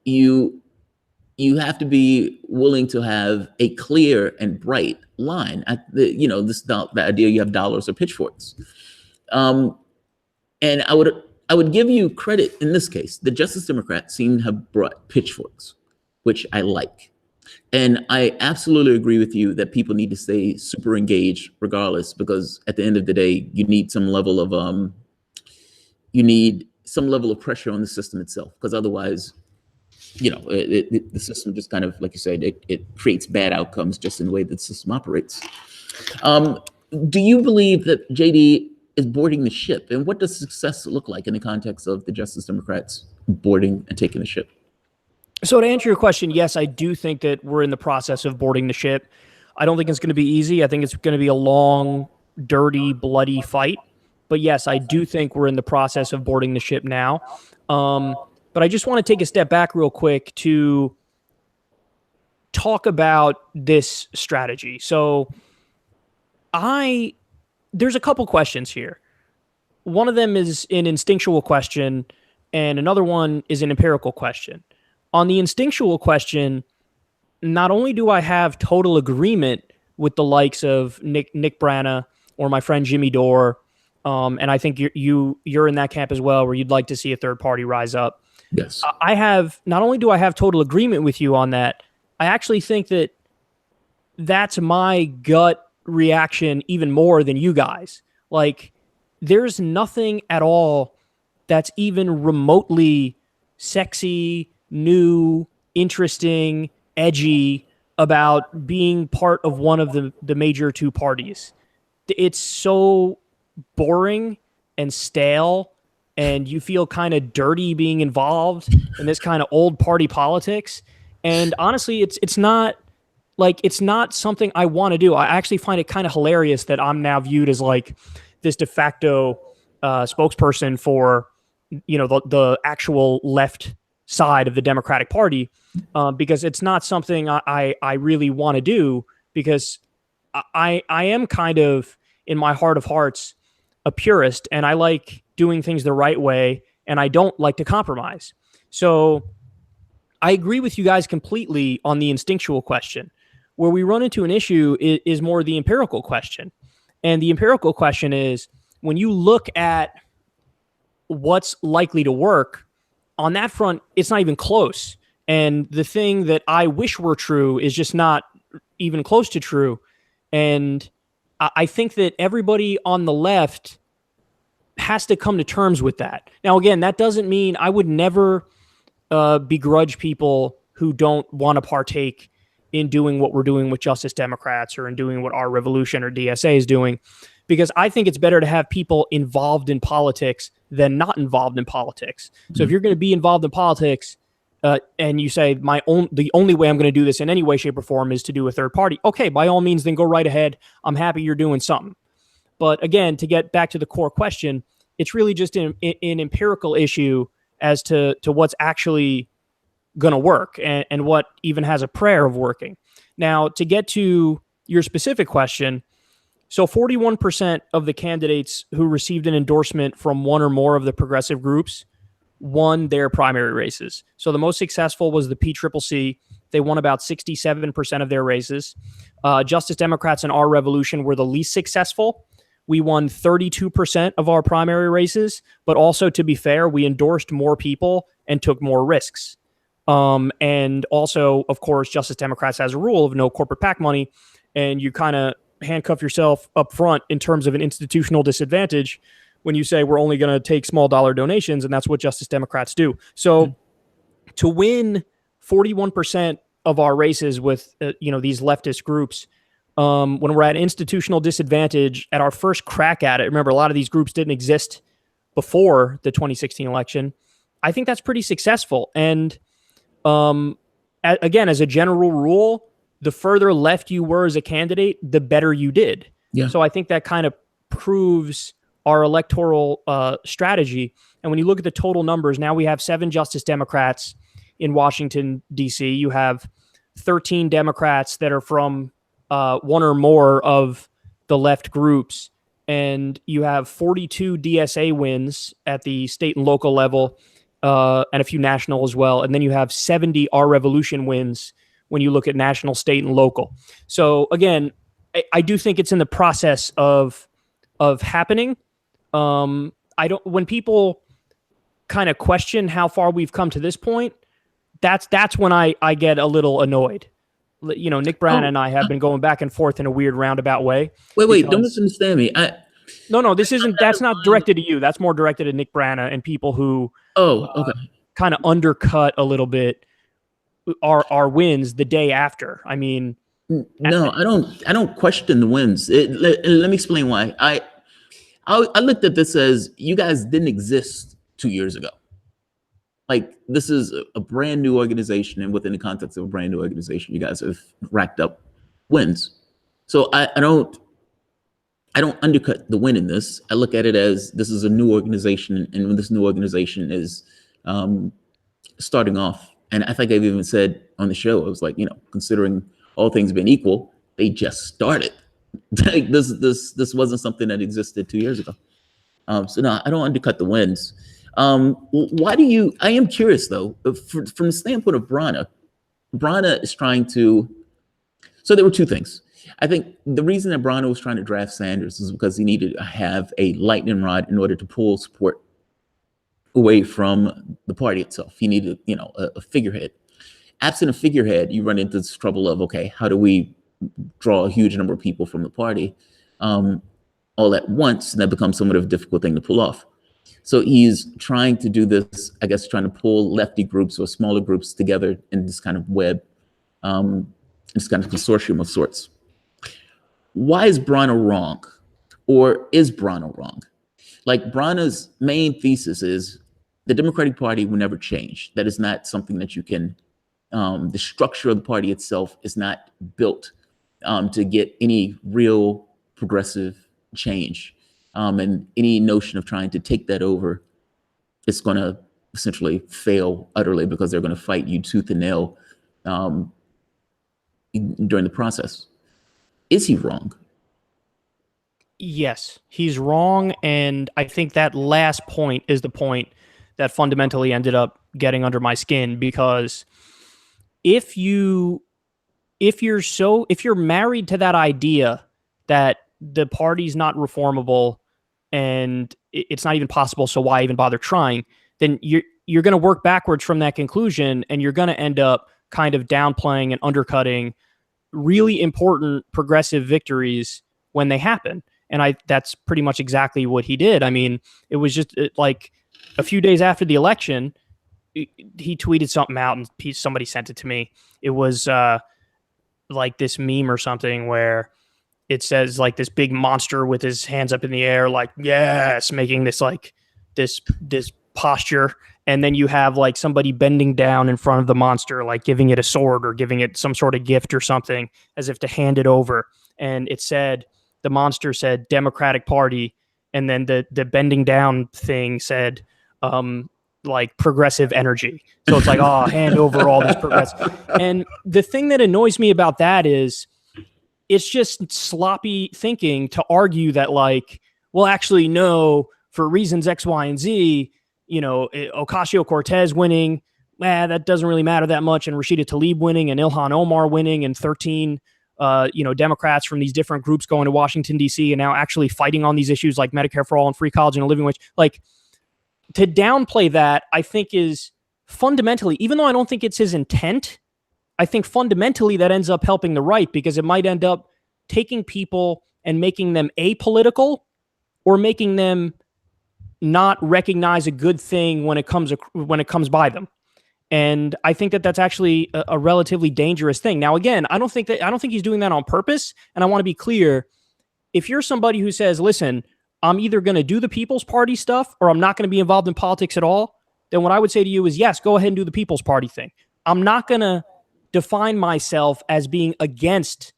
you have to be willing to have a clear and bright line. The idea you have dollars or pitchforks. And I would give you credit in this case. The Justice Democrats seem to have brought pitchforks, which I like. And I absolutely agree with you that people need to stay super engaged regardless, because at the end of the day, you need some level of pressure on the system itself, because otherwise, the system just kind of, like you said, it creates bad outcomes just in the way that the system operates. Do you believe that JD is boarding the ship? And what does success look like in the context of the Justice Democrats boarding and taking the ship? So to answer your question, yes, I do think that we're in the process of boarding the ship. I don't think it's going to be easy. I think it's going to be a long, dirty, bloody fight. But yes, I do think we're in the process of boarding the ship now. But I just want to take a step back real quick to talk about this strategy. So there's a couple questions here. One of them is an instinctual question, and another one is an empirical question. On the instinctual question, not only do I have total agreement with the likes of Nick Branagh or my friend Jimmy Dore, and I think you're in that camp as well, where you'd like to see a third party rise up. Yes. Not only do I have total agreement with you on that, I actually think that that's my gut reaction even more than you guys. Like, there's nothing at all that's even remotely sexy, new, interesting, edgy about being part of one of the major two parties. It's so boring and stale, and you feel kind of dirty being involved in this kind of old party politics. And honestly, it's not something I want to do. I actually find it kind of hilarious that I'm now viewed as like this de facto spokesperson for, the actual left side of the Democratic Party, because it's not something I really want to do, because I am kind of, in my heart of hearts, a purist, and I like doing things the right way, and I don't like to compromise. So I agree with you guys completely on the instinctual question. Where we run into an issue is more the empirical question. And the empirical question is, when you look at what's likely to work, on that front, it's not even close. And the thing that I wish were true is just not even close to true. And I think that everybody on the left has to come to terms with that. Now, again, that doesn't mean I would never begrudge people who don't want to partake in doing what we're doing with Justice Democrats, or in doing what our Revolution or DSA is doing, because I think it's better to have people involved in politics than not involved in politics. So if you're going to be involved in politics, and you say the only way I'm going to do this in any way, shape, or form is to do a third party, okay, by all means, then go right ahead. I'm happy you're doing something. But again, to get back to the core question, it's really just an empirical issue as to what's actually going to work, and what even has a prayer of working. Now, to get to your specific question, so 41% of the candidates who received an endorsement from one or more of the progressive groups won their primary races. So the most successful was the PCCC. They won about 67% of their races. Justice Democrats and Our Revolution were the least successful. We won 32% of our primary races, but also, to be fair, we endorsed more people and took more risks. And also, of course, Justice Democrats has a rule of no corporate PAC money, and you kind of handcuff yourself up front in terms of an institutional disadvantage when you say we're only going to take small dollar donations, and that's what Justice Democrats do. So to win 41% of our races with these leftist groups, when we're at institutional disadvantage at our first crack at it, remember, a lot of these groups didn't exist before the 2016 election, I think that's pretty successful. And again, as a general rule, the further left you were as a candidate, the better you did. Yeah. So I think that kind of proves our electoral strategy. And when you look at the total numbers, now we have 7 Justice Democrats in Washington, D.C. You have 13 Democrats that are from one or more of the left groups. And you have 42 DSA wins at the state and local level, and a few national as well. And then you have 70 Our Revolution wins when you look at national, state, and local. So again, I do think it's in the process of happening. When people kind of question how far we've come to this point, that's when I get a little annoyed. You know, Nick Branagh and I have been going back and forth in a weird roundabout way. Wait, don't misunderstand me. No, that's not directed to you. That's more directed to Nick Branagh and people who kind of undercut a little bit our wins the day after. I mean, no, I don't question the wins. Let me explain why. I looked at this as you guys didn't exist 2 years ago. Like, this is a brand new organization, and within the context of a brand new organization, you guys have racked up wins. So I don't undercut the win in this. I look at it as this is a new organization, and when this new organization is starting off, and I think I've even said on the show, I was like, considering all things being equal, they just started. Like this wasn't something that existed 2 years ago. So no, I don't undercut the wins. Why do you? I am curious though, from the standpoint of Branagh is trying to. So there were two things. I think the reason that Branagh was trying to draft Sanders is because he needed to have a lightning rod in order to pull support away from the party itself. He needed, a figurehead. Absent a figurehead, you run into this trouble of, okay, how do we draw a huge number of people from the party all at once? And that becomes somewhat of a difficult thing to pull off. So he's trying to do this, I guess, trying to pull lefty groups or smaller groups together in this kind of web, this kind of consortium of sorts. Why is Branagh wrong? Or is Branagh wrong? Like, Branagh's main thesis is the Democratic Party will never change. That is not something that you can, the structure of the party itself is not built to get any real progressive change. And any notion of trying to take that over, it's going to essentially fail utterly because they're going to fight you tooth and nail during the process. Is he wrong? Yes, he's wrong. And I think that last point is the point that fundamentally ended up getting under my skin, because if you're married to that idea that the party's not reformable and it's not even possible, so why even bother trying, then you're going to work backwards from that conclusion, and you're going to end up kind of downplaying and undercutting really important progressive victories when they happen. And that's pretty much exactly what he did. I mean, it was just like a few days after the election, he tweeted something out and somebody sent it to me. It was like this meme or something where it says like this big monster with his hands up in the air, like, yes, making this like this posture. And then you have like somebody bending down in front of the monster, like giving it a sword or giving it some sort of gift or something as if to hand it over. And it said, the monster said Democratic Party. And then the bending down thing said, like progressive energy. So it's like, oh, hand over all this progressive. And the thing that annoys me about that is it's just sloppy thinking to argue that, like, well, actually, no, for reasons X, Y, and Z, Ocasio-Cortez winning, that doesn't really matter that much. And Rashida Tlaib winning and Ilhan Omar winning and 13, Democrats from these different groups going to Washington, D.C. and now actually fighting on these issues like Medicare for all and free college and a living wage. Like, to downplay that, I think is fundamentally, even though I don't think it's his intent, I think fundamentally that ends up helping the right, because it might end up taking people and making them apolitical or making them not recognize a good thing when it comes by them. And I think that that's actually a relatively dangerous thing. Now, again, I don't think he's doing that on purpose. And I want to be clear. If you're somebody who says, listen, I'm either going to do the People's Party stuff or I'm not going to be involved in politics at all, then what I would say to you is, yes, go ahead and do the People's Party thing. I'm not going to define myself as being against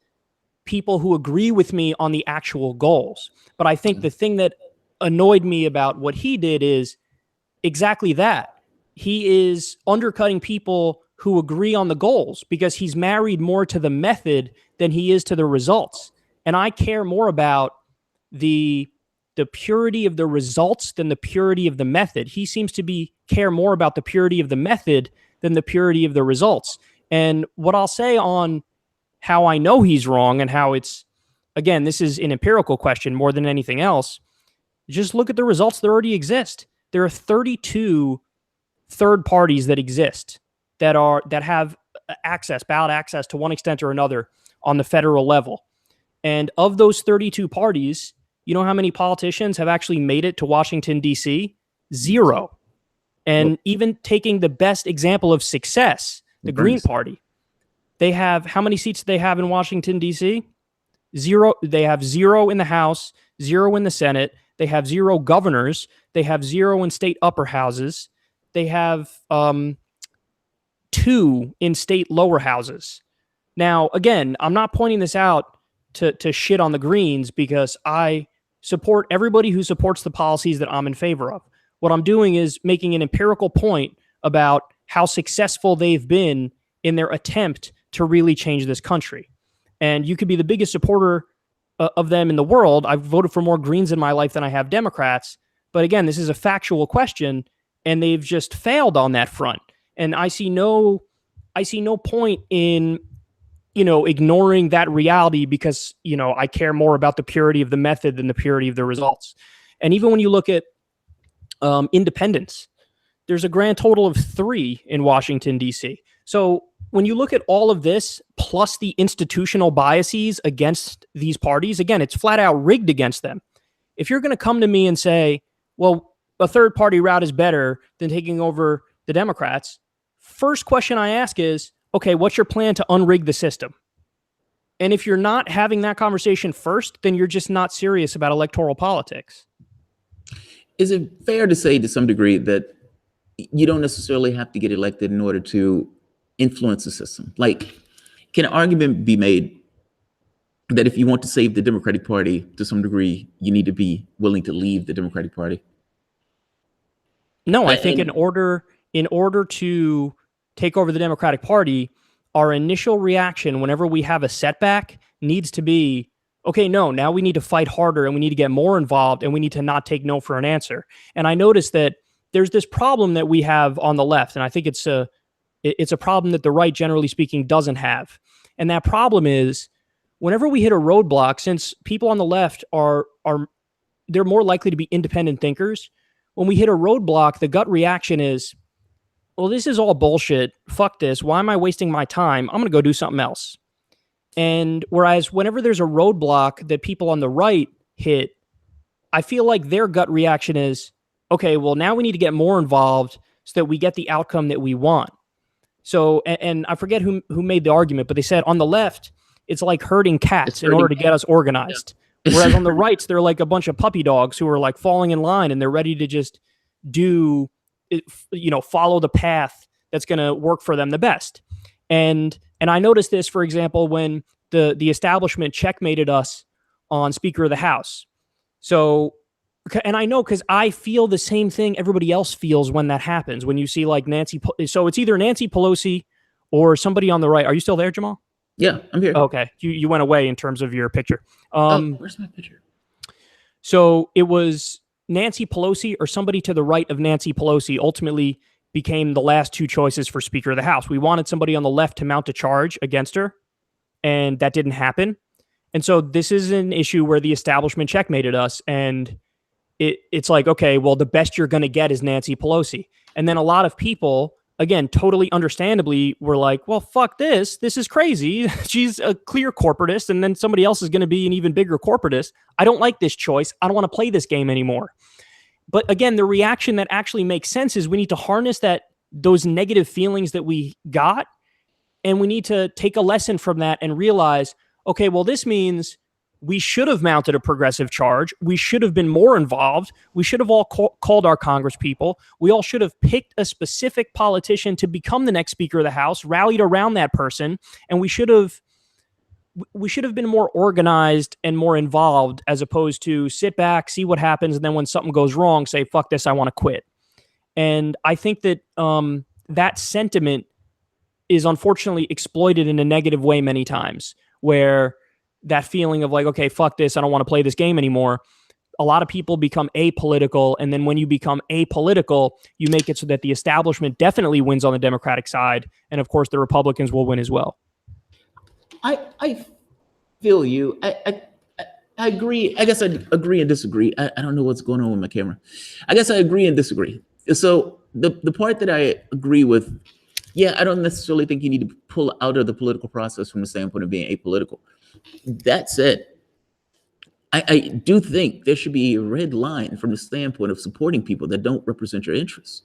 people who agree with me on the actual goals. But I think the thing that annoyed me about what he did is exactly that. He is undercutting people who agree on the goals because he's married more to the method than he is to the results. And I care more about the purity of the results than the purity of the method. He seems to care more about the purity of the method than the purity of the results. And what I'll say on how I know he's wrong and how it's, again, this is an empirical question more than anything else. Just look at the results that already exist. There are 32 third parties that exist that have ballot access to one extent or another on the federal level. And of those 32 parties, you know how many politicians have actually made it to Washington, D.C.? 0. And even taking the best example of success, the Green Party, they have, how many seats do they have in Washington, D.C.? 0. They have 0 in the House, 0 in the Senate. They have 0 governors. They have 0 in state upper houses. They have 2 in state lower houses. Now, again, I'm not pointing this out to shit on the Greens because I support everybody who supports the policies that I'm in favor of. What I'm doing is making an empirical point about how successful they've been in their attempt to really change this country. And you could be the biggest supporter of them in the world. I've voted for more Greens in my life than I have Democrats. But again, this is a factual question, and they've just failed on that front. And I see no point in, ignoring that reality because, I care more about the purity of the method than the purity of the results. And even when you look at independents, there's a grand total of 3 in Washington, D.C. So when you look at all of this, plus the institutional biases against these parties, again, it's flat out rigged against them. If you're going to come to me and say, well, a third party route is better than taking over the Democrats, first question I ask is, okay, what's your plan to unrig the system? And if you're not having that conversation first, then you're just not serious about electoral politics. Is it fair to say to some degree that you don't necessarily have to get elected in order to influence the system? Like, can an argument be made that if you want to save the Democratic Party to some degree, you need to be willing to leave the Democratic Party? No, I think in order to take over the Democratic Party, our initial reaction whenever we have a setback needs to be, okay, no, now we need to fight harder and we need to get more involved and we need to not take no for an answer. And I noticed that there's this problem that we have on the left, and I think it's a problem that the right, generally speaking, doesn't have. And that problem is whenever we hit a roadblock, since people on the left they're more likely to be independent thinkers, when we hit a roadblock, the gut reaction is, well, this is all bullshit. Fuck this. Why am I wasting my time? I'm going to go do something else. And whereas whenever there's a roadblock that people on the right hit, I feel like their gut reaction is, okay, well, now we need to get more involved so that we get the outcome that we want. So, and I forget who made the argument, but they said on the left, it's like herding cats in order to get us organized. Yeah. Whereas on the right, they're like a bunch of puppy dogs who are like falling in line and they're ready to just follow the path that's going to work for them the best. And I noticed this, for example, when the establishment checkmated us on Speaker of the House. So, and I know because I feel the same thing everybody else feels when that happens. When you see like so it's either Nancy Pelosi or somebody on the right. Are you still there, Jamal? Yeah, I'm here. Okay. You went away in terms of your picture. Where's my picture? So it was Nancy Pelosi or somebody to the right of Nancy Pelosi ultimately became the last 2 choices for Speaker of the House. We wanted somebody on the left to mount a charge against her, and that didn't happen. And so this is an issue where the establishment checkmated us, and it's like, okay, well, the best you're going to get is Nancy Pelosi. And then a lot of people, again, totally understandably, were like, well, fuck this. This is crazy. She's a clear corporatist, and then somebody else is going to be an even bigger corporatist. I don't like this choice. I don't want to play this game anymore. But again, the reaction that actually makes sense is we need to harness those negative feelings that we got, and we need to take a lesson from that and realize, okay, well, this means we should have mounted a progressive charge. We should have been more involved. We should have all called our Congress people. We all should have picked a specific politician to become the next Speaker of the House, rallied around that person, and we should have been more organized and more involved, as opposed to sit back, see what happens, and then when something goes wrong, say, fuck this, I want to quit. And I think that that sentiment is unfortunately exploited in a negative way many times, where that feeling of like, okay, fuck this, I don't want to play this game anymore. A lot of people become apolitical, and then when you become apolitical, you make it so that the establishment definitely wins on the Democratic side, and of course the Republicans will win as well. I feel you. I agree. I guess I agree and disagree. I don't know what's going on with my camera. I guess I agree and disagree. So the part that I agree with, yeah, I don't necessarily think you need to pull out of the political process from the standpoint of being apolitical. That said, I do think there should be a red line from the standpoint of supporting people that don't represent your interests.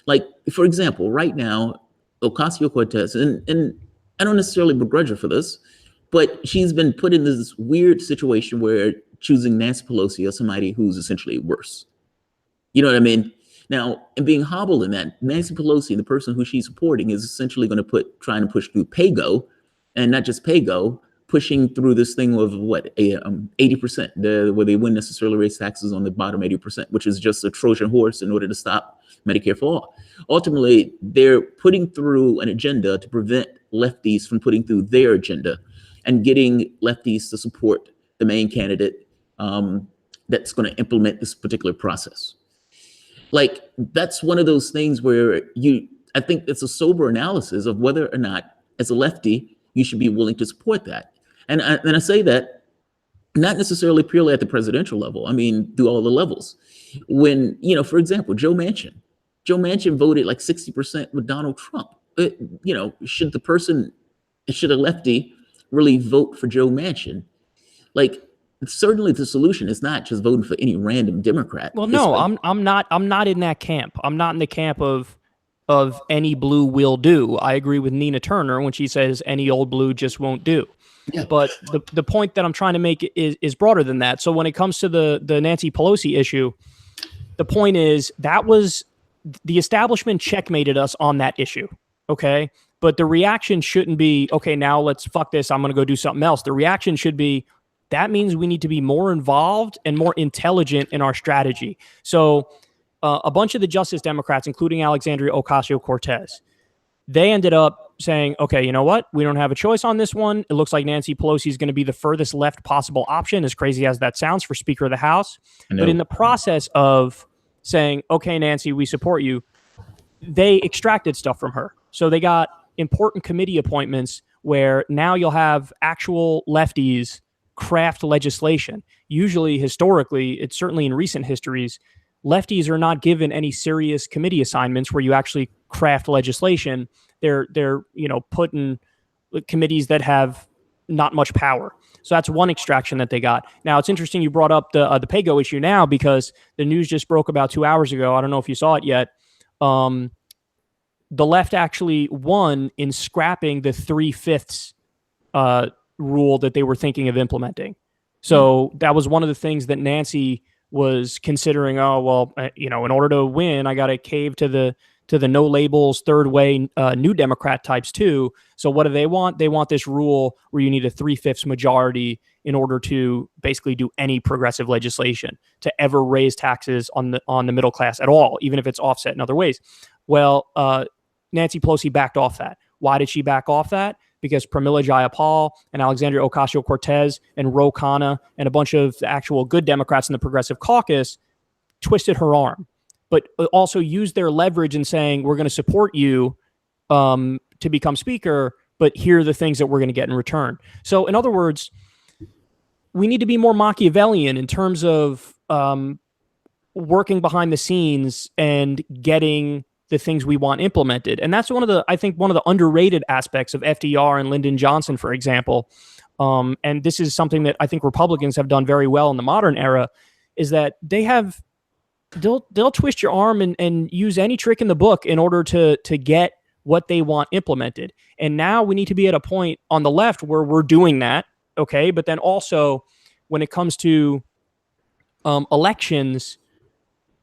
Like, for example, right now, Ocasio-Cortez, and I don't necessarily begrudge her for this, but she's been put in this weird situation where choosing Nancy Pelosi as somebody who's essentially worse. You know what I mean? Now, and being hobbled in that, Nancy Pelosi, the person who she's supporting, is essentially going to trying to push through PAYGO, and not just PAYGO, pushing through this thing of 80%, where they wouldn't necessarily raise taxes on the bottom 80%, which is just a Trojan horse in order to stop Medicare for all. Ultimately, they're putting through an agenda to prevent lefties from putting through their agenda and getting lefties to support the main candidate that's going to implement this particular process. Like, that's one of those things where I think it's a sober analysis of whether or not, as a lefty, you should be willing to support that. And I say that not necessarily purely at the presidential level. I mean, through all the levels. When, for example, Joe Manchin voted like 60% with Donald Trump. Should a lefty really vote for Joe Manchin? Like, certainly the solution is not just voting for any random Democrat. Well, no, I'm not in that camp. I'm not in the camp of any blue will do. I agree with Nina Turner when she says any old blue just won't do. Yeah. But the point that I'm trying to make is broader than that. So when it comes to the Nancy Pelosi issue, the point is that was the establishment checkmated us on that issue. Okay. But the reaction shouldn't be, okay, now let's fuck this, I'm going to go do something else. The reaction should be, that means we need to be more involved and more intelligent in our strategy. So a bunch of the Justice Democrats, including Alexandria Ocasio-Cortez, they ended up saying, okay, you know what? We don't have a choice on this one. It looks like Nancy Pelosi is going to be the furthest left possible option, as crazy as that sounds, for Speaker of the House. But in the process of saying, okay, Nancy, we support you, they extracted stuff from her. So they got important committee appointments where now you'll have actual lefties craft legislation. Usually, historically, it's certainly in recent histories, lefties are not given any serious committee assignments where you actually craft legislation. They're put in committees that have not much power. So that's one extraction that they got. Now, it's interesting you brought up the PAYGO issue now, because the news just broke about 2 hours ago. I don't know if you saw it yet. The left actually won in scrapping the 3/5 rule that they were thinking of implementing. So that was one of the things that Nancy was considering. Oh, well, in order to win, I got to cave to the no labels, third way, New Democrat types too. So what do they want? They want this rule where you need a 3/5 majority in order to basically do any progressive legislation, to ever raise taxes on the middle class at all, even if it's offset in other ways. Well, Nancy Pelosi backed off that. Why did she back off that? Because Pramila Jayapal and Alexandria Ocasio-Cortez and Ro Khanna and a bunch of the actual good Democrats in the Progressive Caucus twisted her arm, but also used their leverage in saying, we're going to support you to become speaker, but here are the things that we're going to get in return. So in other words, we need to be more Machiavellian in terms of working behind the scenes and getting the things we want implemented. And that's one of the underrated aspects of FDR and Lyndon Johnson, for example. And this is something that I think Republicans have done very well in the modern era, is that they'll twist your arm and use any trick in the book in order to get what they want implemented. And now we need to be at a point on the left where we're doing that. Okay. But then also when it comes to elections,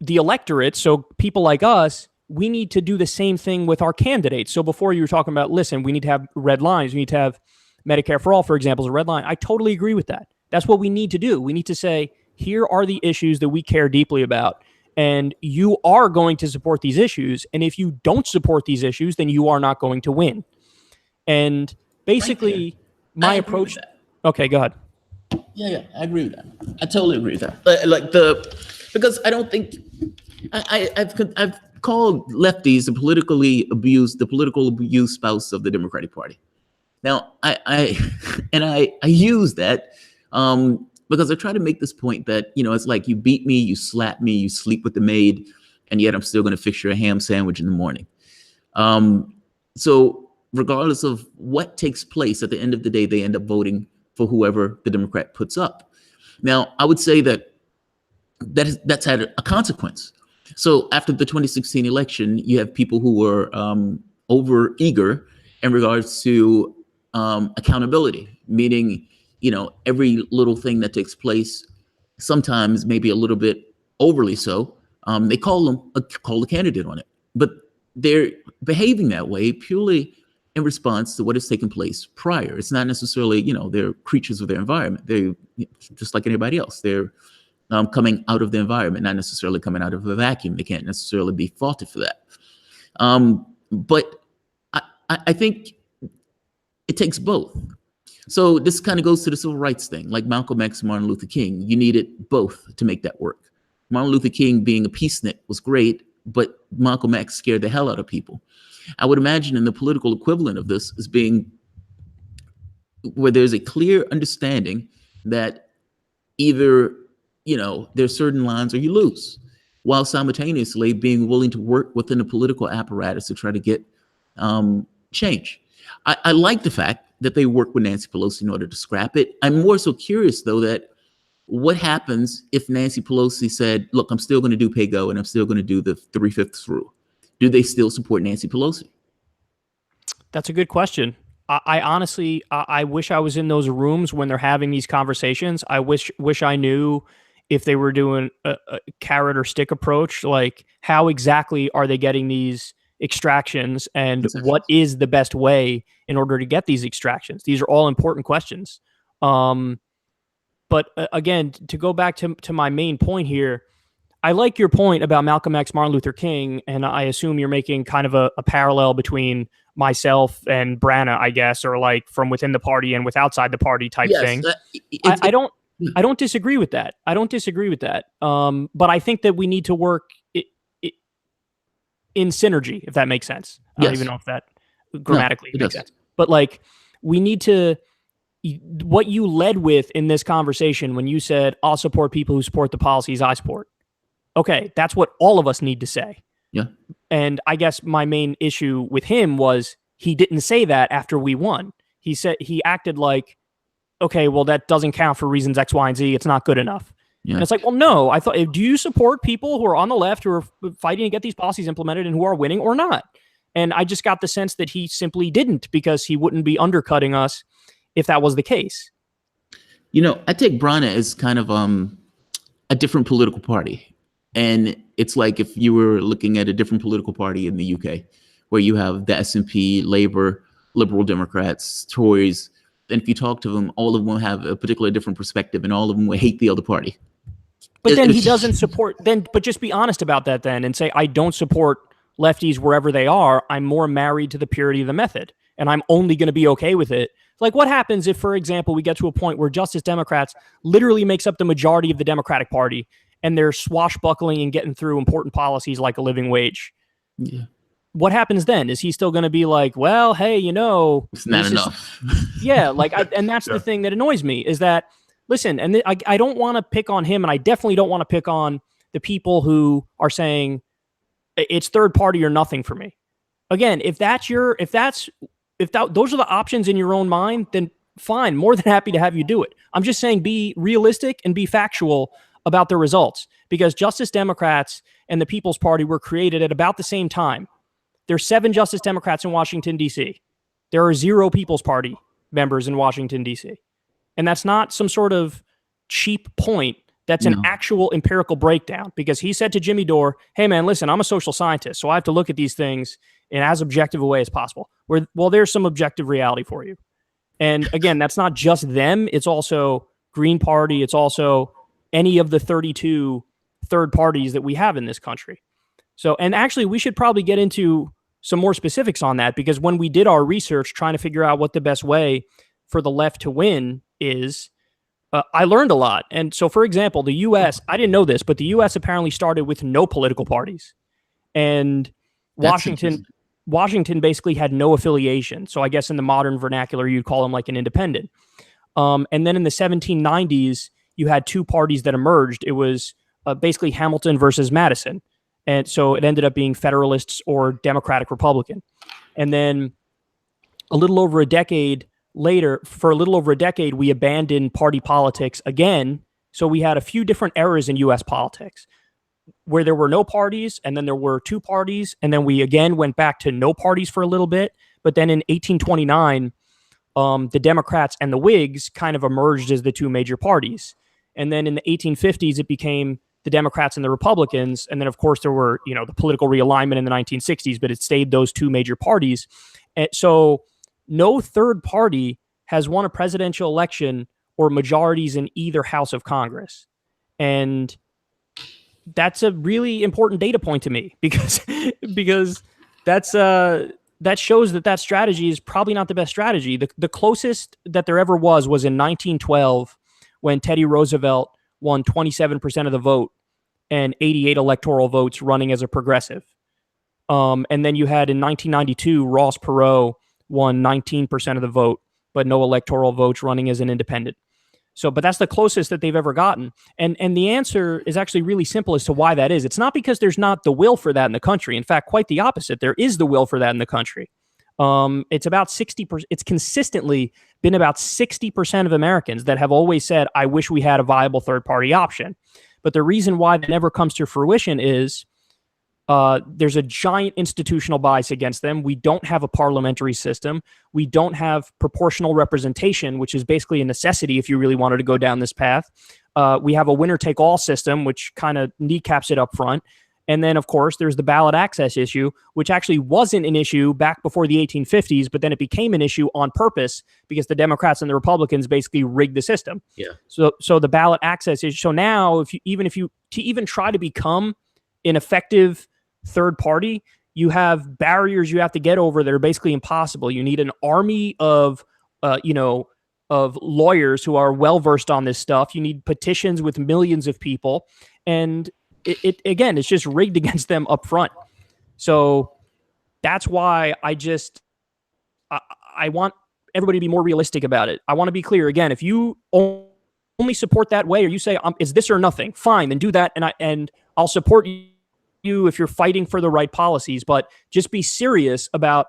the electorate, so people like us, we need to do the same thing with our candidates. So before you were talking about, listen, we need to have red lines. We need to have Medicare for all, for example, as a red line. I totally agree with that. That's what we need to do. We need to say, here are the issues that we care deeply about. And you are going to support these issues. And if you don't support these issues, then you are not going to win. And basically, my approach. Okay, go ahead. Yeah, I agree with that. I totally agree with that. Because I don't think I've called lefties the political abuse spouse of the Democratic Party. Now, I use that because I try to make this point that, it's like you beat me, you slap me, you sleep with the maid, and yet I'm still going to fix you a ham sandwich in the morning. So regardless of what takes place, at the end of the day, they end up voting for whoever the Democrat puts up. Now, I would say that's had a consequence. So after the 2016 election, you have people who were over eager in regards to accountability, meaning, every little thing that takes place, sometimes maybe a little bit overly so, they call the candidate on it. But they're behaving that way purely in response to what has taken place prior. It's not necessarily, they're creatures of their environment. They're just like anybody else. They're coming out of the environment, not necessarily coming out of a vacuum. They can't necessarily be faulted for that. But I think it takes both. So this kind of goes to the civil rights thing, like Malcolm X, Martin Luther King. You needed both to make that work. Martin Luther King being a peacenik was great, but Malcolm X scared the hell out of people. I would imagine in the political equivalent of this as being where there's a clear understanding that either, there's certain lines or you lose, while simultaneously being willing to work within the political apparatus to try to get change. I like the fact that they work with Nancy Pelosi in order to scrap it. I'm more so curious, though, that what happens if Nancy Pelosi said, look, I'm still going to do pay-go and I'm still going to do the 3/5 rule. Do they still support Nancy Pelosi? That's a good question. I honestly, I wish I was in those rooms when they're having these conversations. I wish I knew if they were doing a carrot or stick approach, like how exactly are they getting these extractions and what is the best way in order to get these extractions? These are all important questions. But again, to go back to my main point here, I like your point about Malcolm X, Martin Luther King, and I assume you're making kind of a parallel between myself and Branagh, I guess, or like from within the party and with outside the party type thing. I don't disagree with that. But I think that we need to work in synergy, if that makes sense. I don't even know if that grammatically makes sense. But like, we need to, what you led with in this conversation when you said, I'll support people who support the policies I support. Okay, that's what all of us need to say. Yeah. And I guess my main issue with him was he didn't say that after we won. He acted like, okay, well, that doesn't count for reasons X, Y, and Z. It's not good enough. Yeah. And it's like, well, no, I thought, do you support people who are on the left who are fighting to get these policies implemented and who are winning or not? And I just got the sense that he simply didn't, because he wouldn't be undercutting us if that was the case. I take Branagh as kind of a different political party. And it's like if you were looking at a different political party in the UK, where you have the SNP, Labour, Liberal Democrats, Tories, and if you talk to them, all of them have a particular different perspective and all of them will hate the other party. But then he doesn't support, but just be honest about that then and say, I don't support lefties wherever they are. I'm more married to the purity of the method, and I'm only going to be okay with it. Like, what happens if, for example, we get to a point where Justice Democrats literally makes up the majority of the Democratic Party and they're swashbuckling and getting through important policies like a living wage? Yeah. What happens then? Is he still going to be like, well, hey, it's not enough. Yeah, and that's the thing that annoys me is that, listen, and I don't want to pick on him, and I definitely don't want to pick on the people who are saying it's third party or nothing for me. Again, if those are the options in your own mind, then fine, more than happy to have you do it. I'm just saying be realistic and be factual about the results, because Justice Democrats and the People's Party were created at about the same time. There's 7 Justice Democrats in Washington, D.C. There are 0 People's Party members in Washington, D.C. And that's not some sort of cheap point that's an actual empirical breakdown, because he said to Jimmy Dore, hey, man, listen, I'm a social scientist, so I have to look at these things in as objective a way as possible. Well, there's some objective reality for you. And again, that's not just them. It's also Green Party. It's also any of the 32 third parties that we have in this country. So, and actually, we should probably get into some more specifics on that, because when we did our research trying to figure out what the best way for the left to win is, I learned a lot. And so, for example, the U.S., I didn't know this, but the U.S. apparently started with no political parties. And Washington basically had no affiliation. So I guess in the modern vernacular, you'd call them like an independent. And then in the 1790s, you had two parties that emerged. It was basically Hamilton versus Madison. And so it ended up being Federalists or Democratic Republican. And then a little over a decade later, we abandoned party politics again. So we had a few different eras in U.S. politics where there were no parties, and then there were two parties, and then we again went back to no parties for a little bit. But then in 1829, the Democrats and the Whigs kind of emerged as the two major parties. And then in the 1850s, it became the Democrats and the Republicans. And then, of course, there were, the political realignment in the 1960s, but it stayed those two major parties. And so no third party has won a presidential election or majorities in either house of Congress. And that's a really important data point to me, because that shows that strategy is probably not the best strategy. The closest that there ever was in 1912, when Teddy Roosevelt won 27% of the vote and 88 electoral votes running as a progressive. And then you had in 1992, Ross Perot won 19% of the vote, but no electoral votes, running as an independent. So, but that's the closest that they've ever gotten. And the answer is actually really simple as to why that is. It's not because there's not the will for that in the country. In fact, quite the opposite. There is the will for that in the country. It's about 60%. It's consistently been about 60% of Americans that have always said, I wish we had a viable third party option. But the reason why that never comes to fruition is there's a giant institutional bias against them. We don't have a parliamentary system. We don't have proportional representation, which is basically a necessity if you really wanted to go down this path. We have a winner-take-all system, which kind of kneecaps it up front. And then, of course, there's the ballot access issue, which actually wasn't an issue back before the 1850s, but then it became an issue on purpose because the Democrats and the Republicans basically rigged the system. Yeah. So the ballot access issue. So now, to even try to become an effective third party, you have barriers you have to get over that are basically impossible. You need an army of lawyers who are well versed on this stuff. You need petitions with millions of people, and it's just rigged against them up front. So that's why I want everybody to be more realistic about it. I want to be clear again. If you only support that way, or you say it's this or nothing, fine, then do that, and I'll support you if you're fighting for the right policies, but just be serious about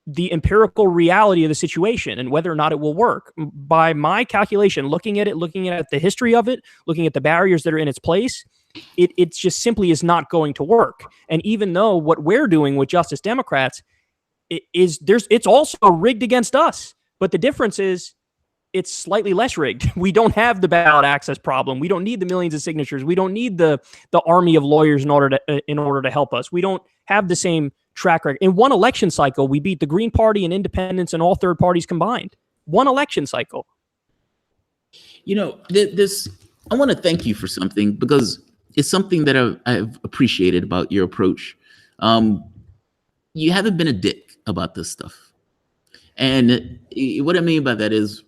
the empirical reality of the situation and whether or not it will work. By my calculation, looking at the history of it, looking at the barriers that are in its place, it just simply is not going to work. And even though what we're doing with Justice Democrats it's also rigged against us, but the difference is it's slightly less rigged. We don't have the ballot access problem. We don't need the millions of signatures. We don't need the army of lawyers in order to help us. We don't have the same track record. In one election cycle, we beat the Green Party and independents and all third parties combined. One election cycle. I want to thank you for something, because it's something that I've appreciated about your approach. You haven't been a dick about this stuff. And what I mean by that is,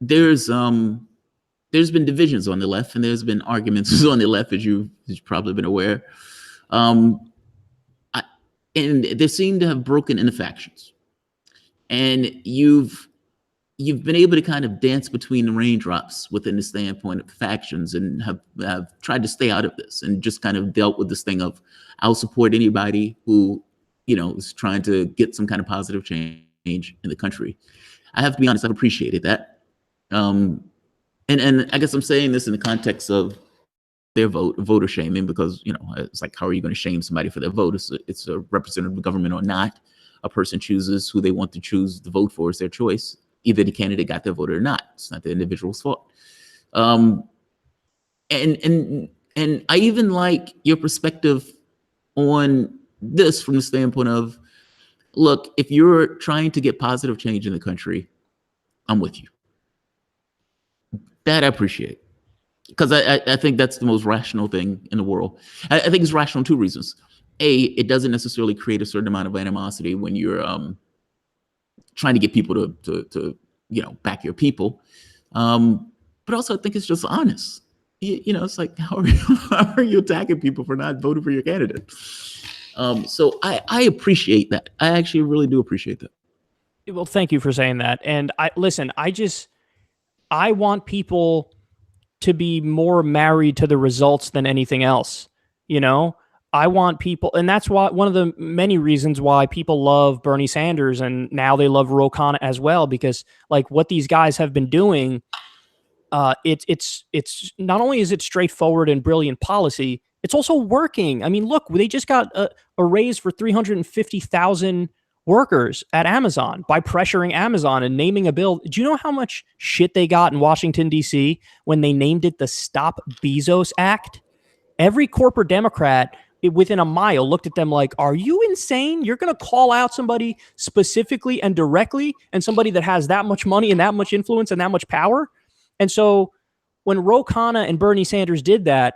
there's been divisions on the left, and there's been arguments on the left, as you've probably been aware. And they seem to have broken into factions. And you've been able to kind of dance between the raindrops within the standpoint of factions, and have tried to stay out of this, and just kind of dealt with this thing of, I'll support anybody who, is trying to get some kind of positive change in the country. I have to be honest, I've appreciated that. And I guess I'm saying this in the context of their voter shaming, because, it's like, how are you going to shame somebody for their vote? It's a representative of government or not. A person chooses who they want to choose to vote for. It's their choice. Either the candidate got their vote or not. It's not the individual's fault. and I even like your perspective on this from the standpoint of, look, if you're trying to get positive change in the country, I'm with you. That I appreciate, because I think that's the most rational thing in the world. I think it's rational in two reasons. A, it doesn't necessarily create a certain amount of animosity when you're trying to get people to back your people. But also, I think it's just honest. It's like, how are you attacking people for not voting for your candidate? So I appreciate that. I actually really do appreciate that. Well, thank you for saying that. And I want people to be more married to the results than anything else. I want people, and that's why one of the many reasons why people love Bernie Sanders and now they love Ro Khanna as well, because like what these guys have been doing, it's not only is it straightforward and brilliant policy, it's also working. I mean, look, they just got a raise for 350,000 workers at Amazon by pressuring Amazon and naming a bill. Do you know how much shit they got in Washington, D.C. when they named it the Stop Bezos Act? Every corporate Democrat within a mile looked at them like, are you insane? You're going to call out somebody specifically and directly, and somebody that has that much money and that much influence and that much power? And so when Ro Khanna and Bernie Sanders did that,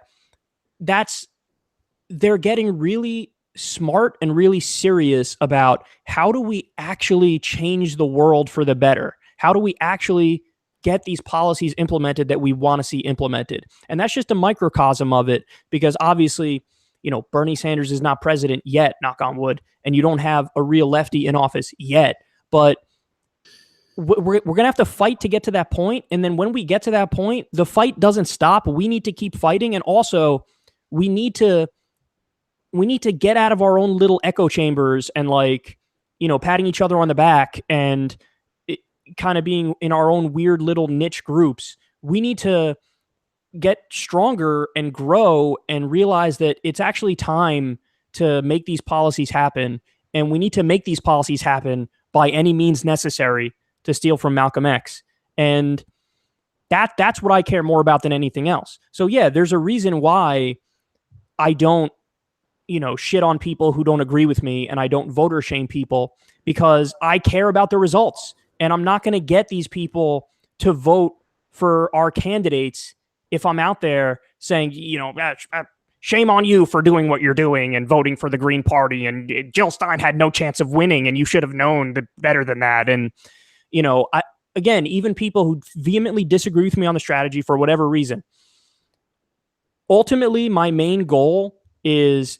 they're getting really smart and really serious about how do we actually change the world for the better? How do we actually get these policies implemented that we want to see implemented? And that's just a microcosm of it, because obviously, Bernie Sanders is not president yet, knock on wood, and you don't have a real lefty in office yet, but we're going to have to fight to get to that point. And then when we get to that point, the fight doesn't stop. We need to keep fighting. And also we need to get out of our own little echo chambers and patting each other on the back and kind of being in our own weird little niche groups. We need to get stronger and grow and realize that it's actually time to make these policies happen. And we need to make these policies happen by any means necessary, to steal from Malcolm X. And that's what I care more about than anything else. So yeah, there's a reason why I don't, shit on people who don't agree with me, and I don't voter shame people, because I care about the results. And I'm not going to get these people to vote for our candidates if I'm out there saying, shame on you for doing what you're doing and voting for the Green Party, and Jill Stein had no chance of winning and you should have known better than that. And, again, even people who vehemently disagree with me on the strategy for whatever reason, ultimately my main goal is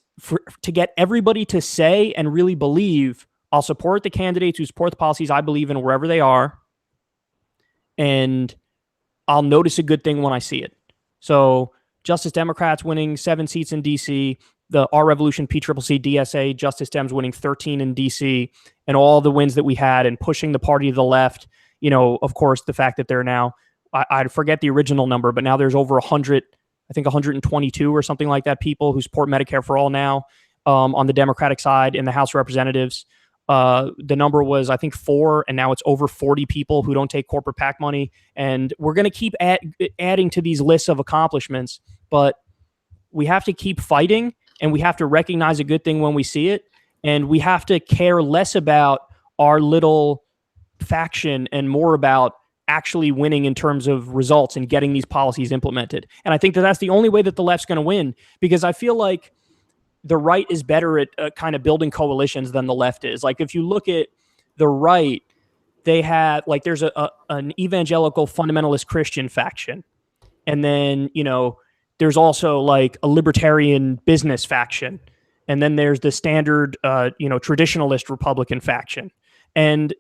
to get everybody to say and really believe, I'll support the candidates who support the policies I believe in wherever they are, and I'll notice a good thing when I see it. So Justice Democrats winning 7 seats in D.C., the Our Revolution PCCC DSA, Justice Dems winning 13 in D.C., and all the wins that we had and pushing the party to the left. Of course, the fact that they're now, I forget the original number, but now there's over 100, I think 122 or something like that, people who support Medicare for all now on the Democratic side in the House of Representatives. The number was, I think, 4, and now it's over 40 people who don't take corporate PAC money. And we're going to keep adding to these lists of accomplishments, but we have to keep fighting, and we have to recognize a good thing when we see it. And we have to care less about our little faction and more about actually winning in terms of results and getting these policies implemented. And I think that that's the only way that the left's going to win, because I feel like the right is better at kind of building coalitions than the left is. Like, if you look at the right, they have, there's an evangelical fundamentalist Christian faction. And then, there's also a libertarian business faction. And then there's the standard, traditionalist Republican faction. And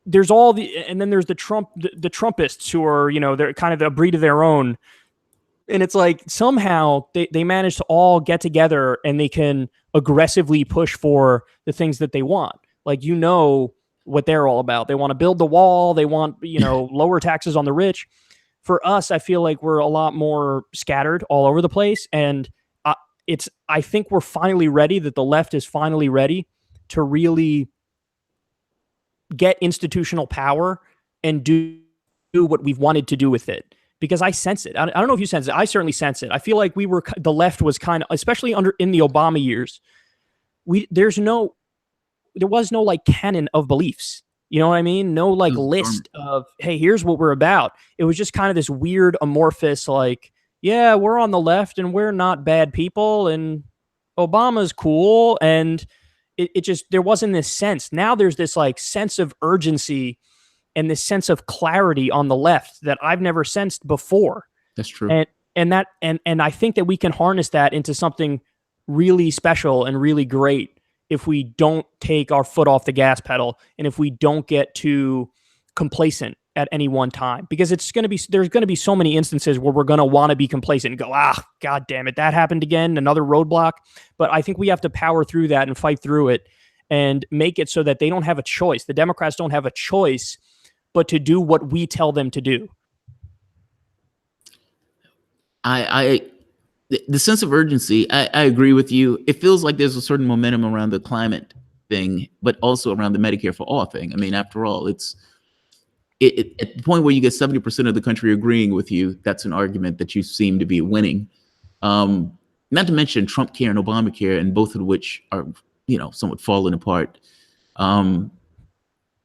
there's and then there's the Trumpists who are, they're kind of a breed of their own. And it's like somehow they manage to all get together and they can aggressively push for the things that they want. What they're all about. They want to build the wall. They want, lower taxes on the rich. For us, I feel like we're a lot more scattered all over the place. And I think we're finally ready, that the left is finally ready to really get institutional power and do what we've wanted to do with it. because I sense it. I don't know if you sense it. I certainly sense it. I feel like the left was kind of, especially in the Obama years, there was no like canon of beliefs. You know what I mean? No like list of, hey, here's what we're about. It was just kind of this weird amorphous, like, yeah, we're on the left and we're not bad people and Obama's cool. And it just, there wasn't this sense. Now there's this like sense of urgency and this sense of clarity on the left that I've never sensed before. That's true. And I think that we can harness that into something really special and really great if we don't take our foot off the gas pedal and if we don't get too complacent at any one time, because there's going to be so many instances where we're going to want to be complacent and go, God damn it, that happened again, another roadblock. But I think we have to power through that and fight through it and make it so that they don't have a choice. The Democrats don't have a choice but to do what we tell them to do. The sense of urgency, I agree with you. It feels like there's a certain momentum around the climate thing, but also around the Medicare for All thing. I mean, after all, it's at the point where you get 70% of the country agreeing with you, that's an argument that you seem to be winning. Not to mention Trump care and Obamacare, and both of which are, somewhat falling apart.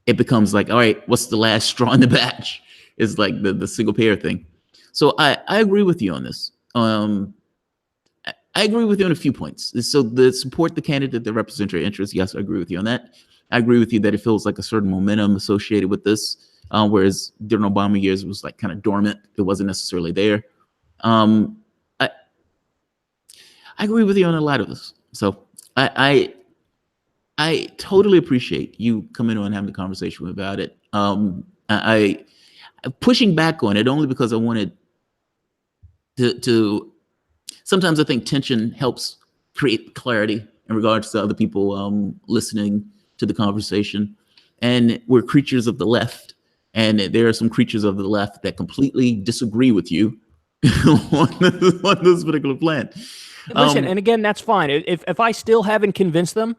It becomes like, all right, what's the last straw in the batch? Is like the single payer thing. So I agree with you on this. I agree with you on a few points. So the support the candidate that represents your interests. Yes, I agree with you on that. I agree with you that it feels like a certain momentum associated with this, whereas during Obama years it was like kind of dormant. It wasn't necessarily there. I agree with you on a lot of this. So I totally appreciate you coming on and having the conversation about it. I pushing back on it only because I wanted to sometimes I think tension helps create clarity in regards to other people listening to the conversation. And we're creatures of the left. And there are some creatures of the left that completely disagree with you on this particular plan. Listen, and again, that's fine. If I still haven't convinced them,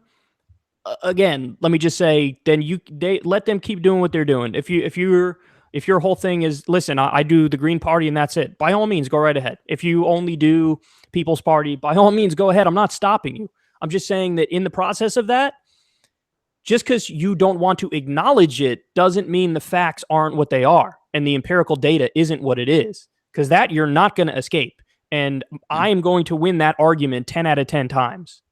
again, let me just say, then they let them keep doing what they're doing. If your whole thing is, listen, I do the Green Party and that's it, by all means, go right ahead. If you only do People's Party, by all means, go ahead. I'm not stopping you. I'm just saying that in the process of that, just because you don't want to acknowledge it doesn't mean the facts aren't what they are and the empirical data isn't what it is, because that you're not going to escape. And I am going to win that argument 10 out of 10 times.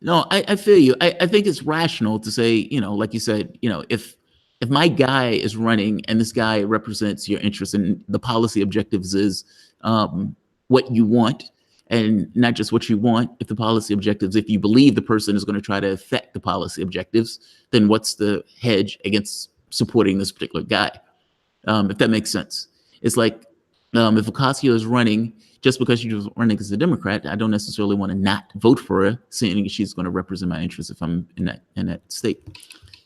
No, I feel you. I think it's rational to say, like you said, if my guy is running and this guy represents your interests and the policy objectives is what you want, and not just what you want, if the policy objectives, if you believe the person is going to try to affect the policy objectives, then what's the hedge against supporting this particular guy? If that makes sense. It's like if Ocasio is running, just because she's running as a Democrat, I don't necessarily want to not vote for her, seeing she's going to represent my interests if I'm in that state.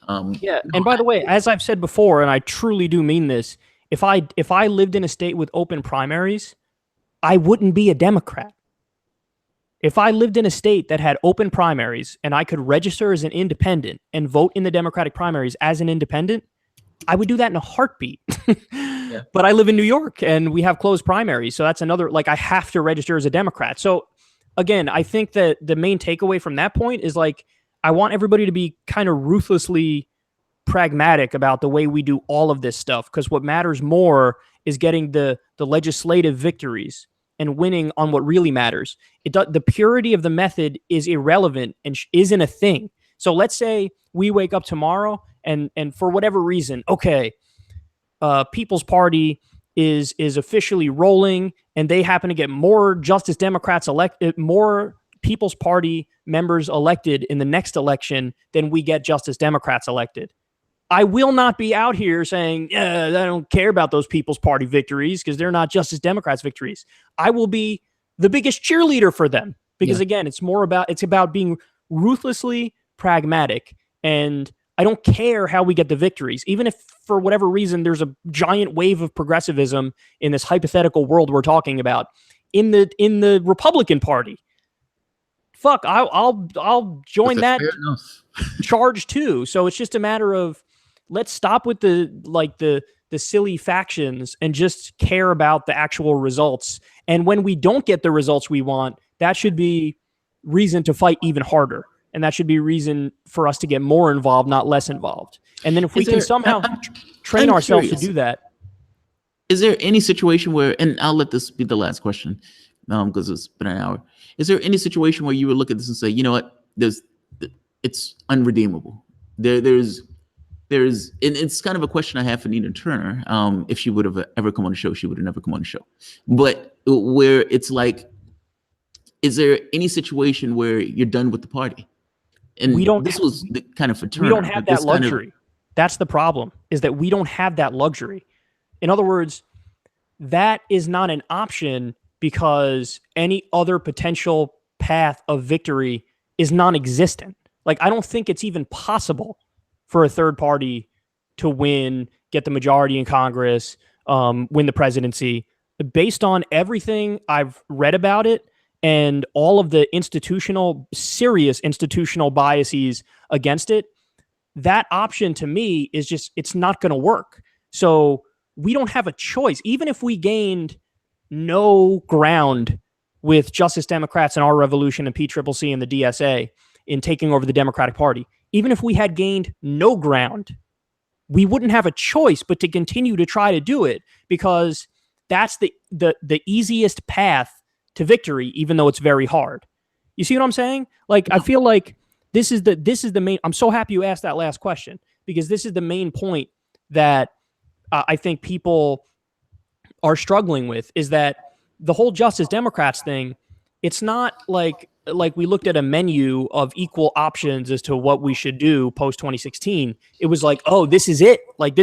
And by the way, as I've said before, and I truly do mean this, if I lived in a state with open primaries, I wouldn't be a Democrat. If I lived in a state that had open primaries and I could register as an independent and vote in the Democratic primaries as an independent, I would do that in a heartbeat. Yeah. But I live in New York and we have closed primaries. So that's another, like, I have to register as a Democrat. So again, I think that the main takeaway from that point is, like, I want everybody to be kind of ruthlessly pragmatic about the way we do all of this stuff, because what matters more is getting the legislative victories and winning on what really matters. The purity of the method is irrelevant and isn't a thing. So let's say we wake up tomorrow and for whatever reason, okay, People's Party is officially rolling and they happen to get more Justice Democrats elected, more People's Party members elected in the next election than we get Justice Democrats elected. I will not be out here saying, I don't care about those People's Party victories because they're not Justice Democrats victories. I will be the biggest cheerleader for them because, again, it's about being ruthlessly pragmatic. And I don't care how we get the victories, even if for whatever reason there's a giant wave of progressivism in this hypothetical world we're talking about in the Republican Party. Fuck, I'll join that charge too. So it's just a matter of, let's stop with the the silly factions and just care about the actual results. And when we don't get the results we want, that should be reason to fight even harder. And that should be reason for us to get more involved, not less involved. And then if we can somehow train ourselves to do that. Is there any situation where, and I'll let this be the last question, because it's been an hour. Is there any situation where you would look at this and say, you know what, it's unredeemable? There's, and it's kind of a question I have for Nina Turner. If she would have ever come on the show, she would have never come on the show. But where it's like, is there any situation where you're done with the party? And this was the kind of for Turner. We don't have that luxury. That's the problem, is that we don't have that luxury. In other words, that is not an option because any other potential path of victory is non-existent. Like, I don't think it's even possible for a third party to win, get the majority in Congress, win the presidency. Based on everything I've read about it and all of the serious institutional biases against it, that option to me is just, it's not going to work. So we don't have a choice. Even if we gained no ground with Justice Democrats and Our Revolution and PCCC and the DSA in taking over the Democratic Party, even if we had gained no ground, we wouldn't have a choice but to continue to try to do it, because that's the easiest path to victory, even though it's very hard. You see what I'm saying? Like, I feel like this is the main. I'm so happy you asked that last question, because this is the main point that I think people are struggling with, is that the whole Justice Democrats thing, it's not like we looked at a menu of equal options as to what we should do post 2016. It was like, oh, this is it. Like,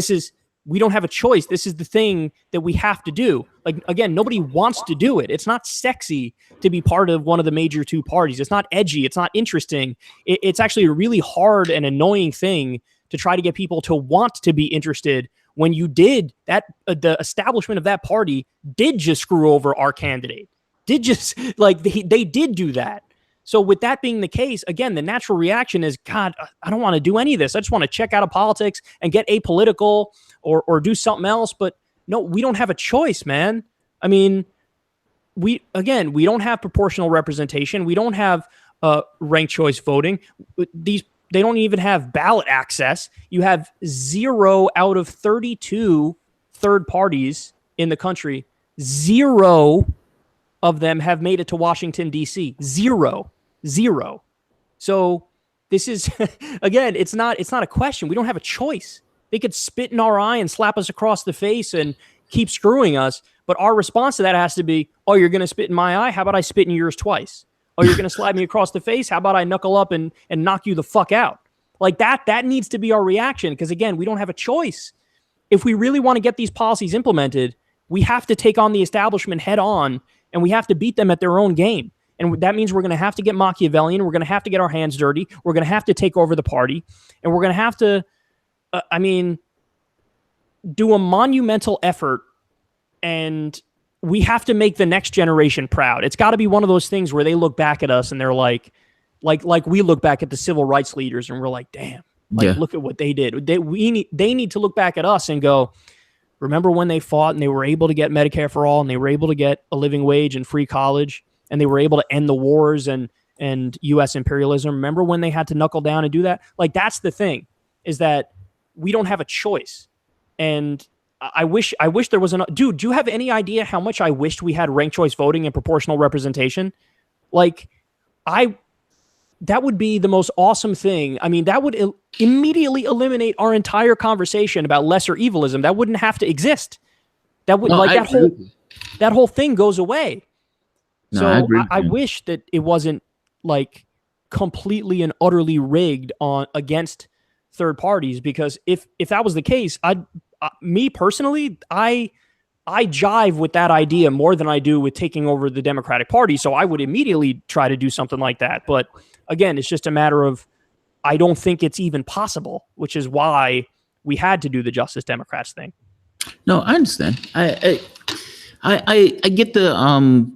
we don't have a choice. This is the thing that we have to do. Like, again, nobody wants to do it. It's not sexy to be part of one of the major two parties. It's not edgy. It's not interesting. It's actually a really hard and annoying thing to try to get people to want to be interested when you did that. The establishment of that party did just screw over our candidate. They did do that. So with that being the case, again, the natural reaction is, God, I don't want to do any of this. I just want to check out of politics and get apolitical or do something else. But no, we don't have a choice, man. I mean, we don't have proportional representation. We don't have ranked choice voting. They don't even have ballot access. You have 0 out of 32 third parties in the country. 0 of them have made it to Washington, D.C. 0. So this is, again, it's not a question. We don't have a choice. They could spit in our eye and slap us across the face and keep screwing us. But our response to that has to be, oh, you're going to spit in my eye? How about I spit in yours twice? Oh, you're going to slap me across the face? How about I knuckle up and knock you the fuck out? Like that needs to be our reaction, because, again, we don't have a choice. If we really want to get these policies implemented, we have to take on the establishment head on, and we have to beat them at their own game. And that means we're going to have to get Machiavellian. We're going to have to get our hands dirty. We're going to have to take over the party. And we're going to have to, do a monumental effort. And we have to make the next generation proud. It's got to be one of those things where they look back at us and they're like we look back at the civil rights leaders and we're like, damn, look at what they did. They need to look back at us and go, remember when they fought and they were able to get Medicare for all, and they were able to get a living wage and free college, and they were able to end the wars and U.S. imperialism? Remember when they had to knuckle down and do that? Like, that's the thing, is that we don't have a choice. And I wish there was dude, do you have any idea how much I wished we had ranked choice voting and proportional representation? Like, that would be the most awesome thing. I mean, that would immediately eliminate our entire conversation about lesser evilism. That wouldn't have to exist. That would that whole thing goes away. No, so I wish that it wasn't like completely and utterly rigged against third parties, because if that was the case, me personally, I jive with that idea more than I do with taking over the Democratic Party. So I would immediately try to do something like that. But again, it's just a matter of, I don't think it's even possible, which is why we had to do the Justice Democrats thing. No, I understand. I get the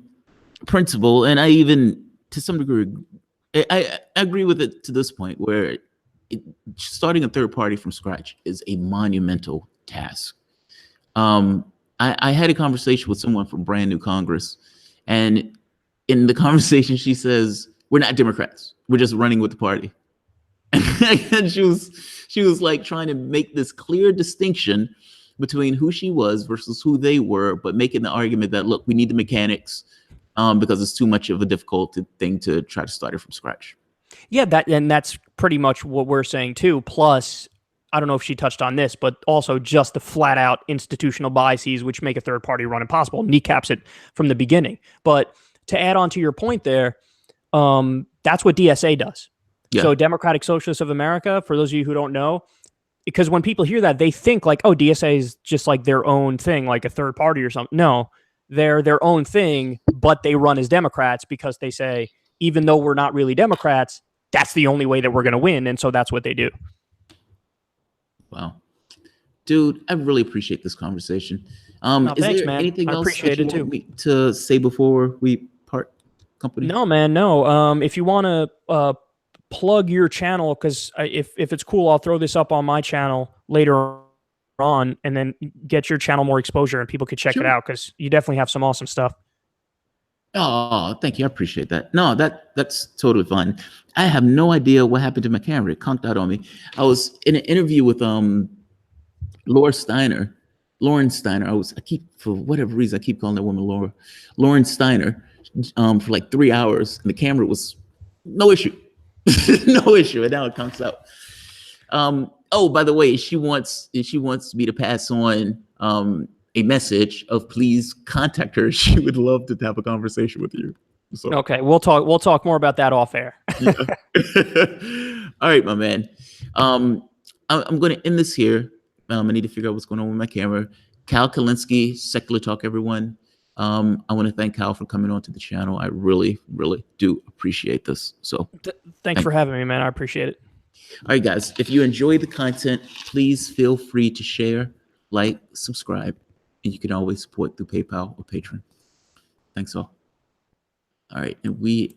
principle, and I even, to some degree, I agree with it to this point, where starting a third party from scratch is a monumental task. I had a conversation with someone from Brand New Congress, and in the conversation, she says, "We're not Democrats. We're just running with the party." And she was like trying to make this clear distinction between who she was versus who they were, but making the argument that, look, we need the mechanics because it's too much of a difficult thing to try to start it from scratch. Yeah, that's pretty much what we're saying too. Plus, I don't know if she touched on this, but also just the flat out institutional biases which make a third party run impossible, kneecaps it from the beginning. But to add on to your point there, that's what DSA does. Yeah. So Democratic Socialists of America, for those of you who don't know, because when people hear that, they think like, oh, DSA is just like their own thing, like a third party or something. No, they're their own thing, but they run as Democrats because they say, even though we're not really Democrats, that's the only way that we're going to win. And so that's what they do. Wow. Dude, I really appreciate this conversation. No, is thanks, there man. anything I else appreciate that you it want me to say before we part company? No, man, no. If you want to plug your channel, because if it's cool, I'll throw this up on my channel later on and then get your channel more exposure and people could check it out because you definitely have some awesome stuff. Oh, thank you. I appreciate that. No, that's totally fine. I have no idea what happened to my camera. It conked out on me. I was in an interview with Lauren Steiner. For whatever reason, I keep calling that woman Lauren Steiner, for like 3 hours, and the camera was no issue. No issue. And now it conks out. Oh, by the way, she wants me to pass on a message of please contact her. She would love to have a conversation with you. So. Okay, we'll talk more about that off air. All right, my man. I'm going to end this here. I need to figure out what's going on with my camera. Cal Kulinski, Secular Talk, everyone. I want to thank Cal for coming on to the channel. I really, really do appreciate this. So thanks for having me, man. I appreciate it. All right, guys. If you enjoy the content, please feel free to share, like, subscribe, and you can always support through PayPal or Patreon. Thanks all. All right, and we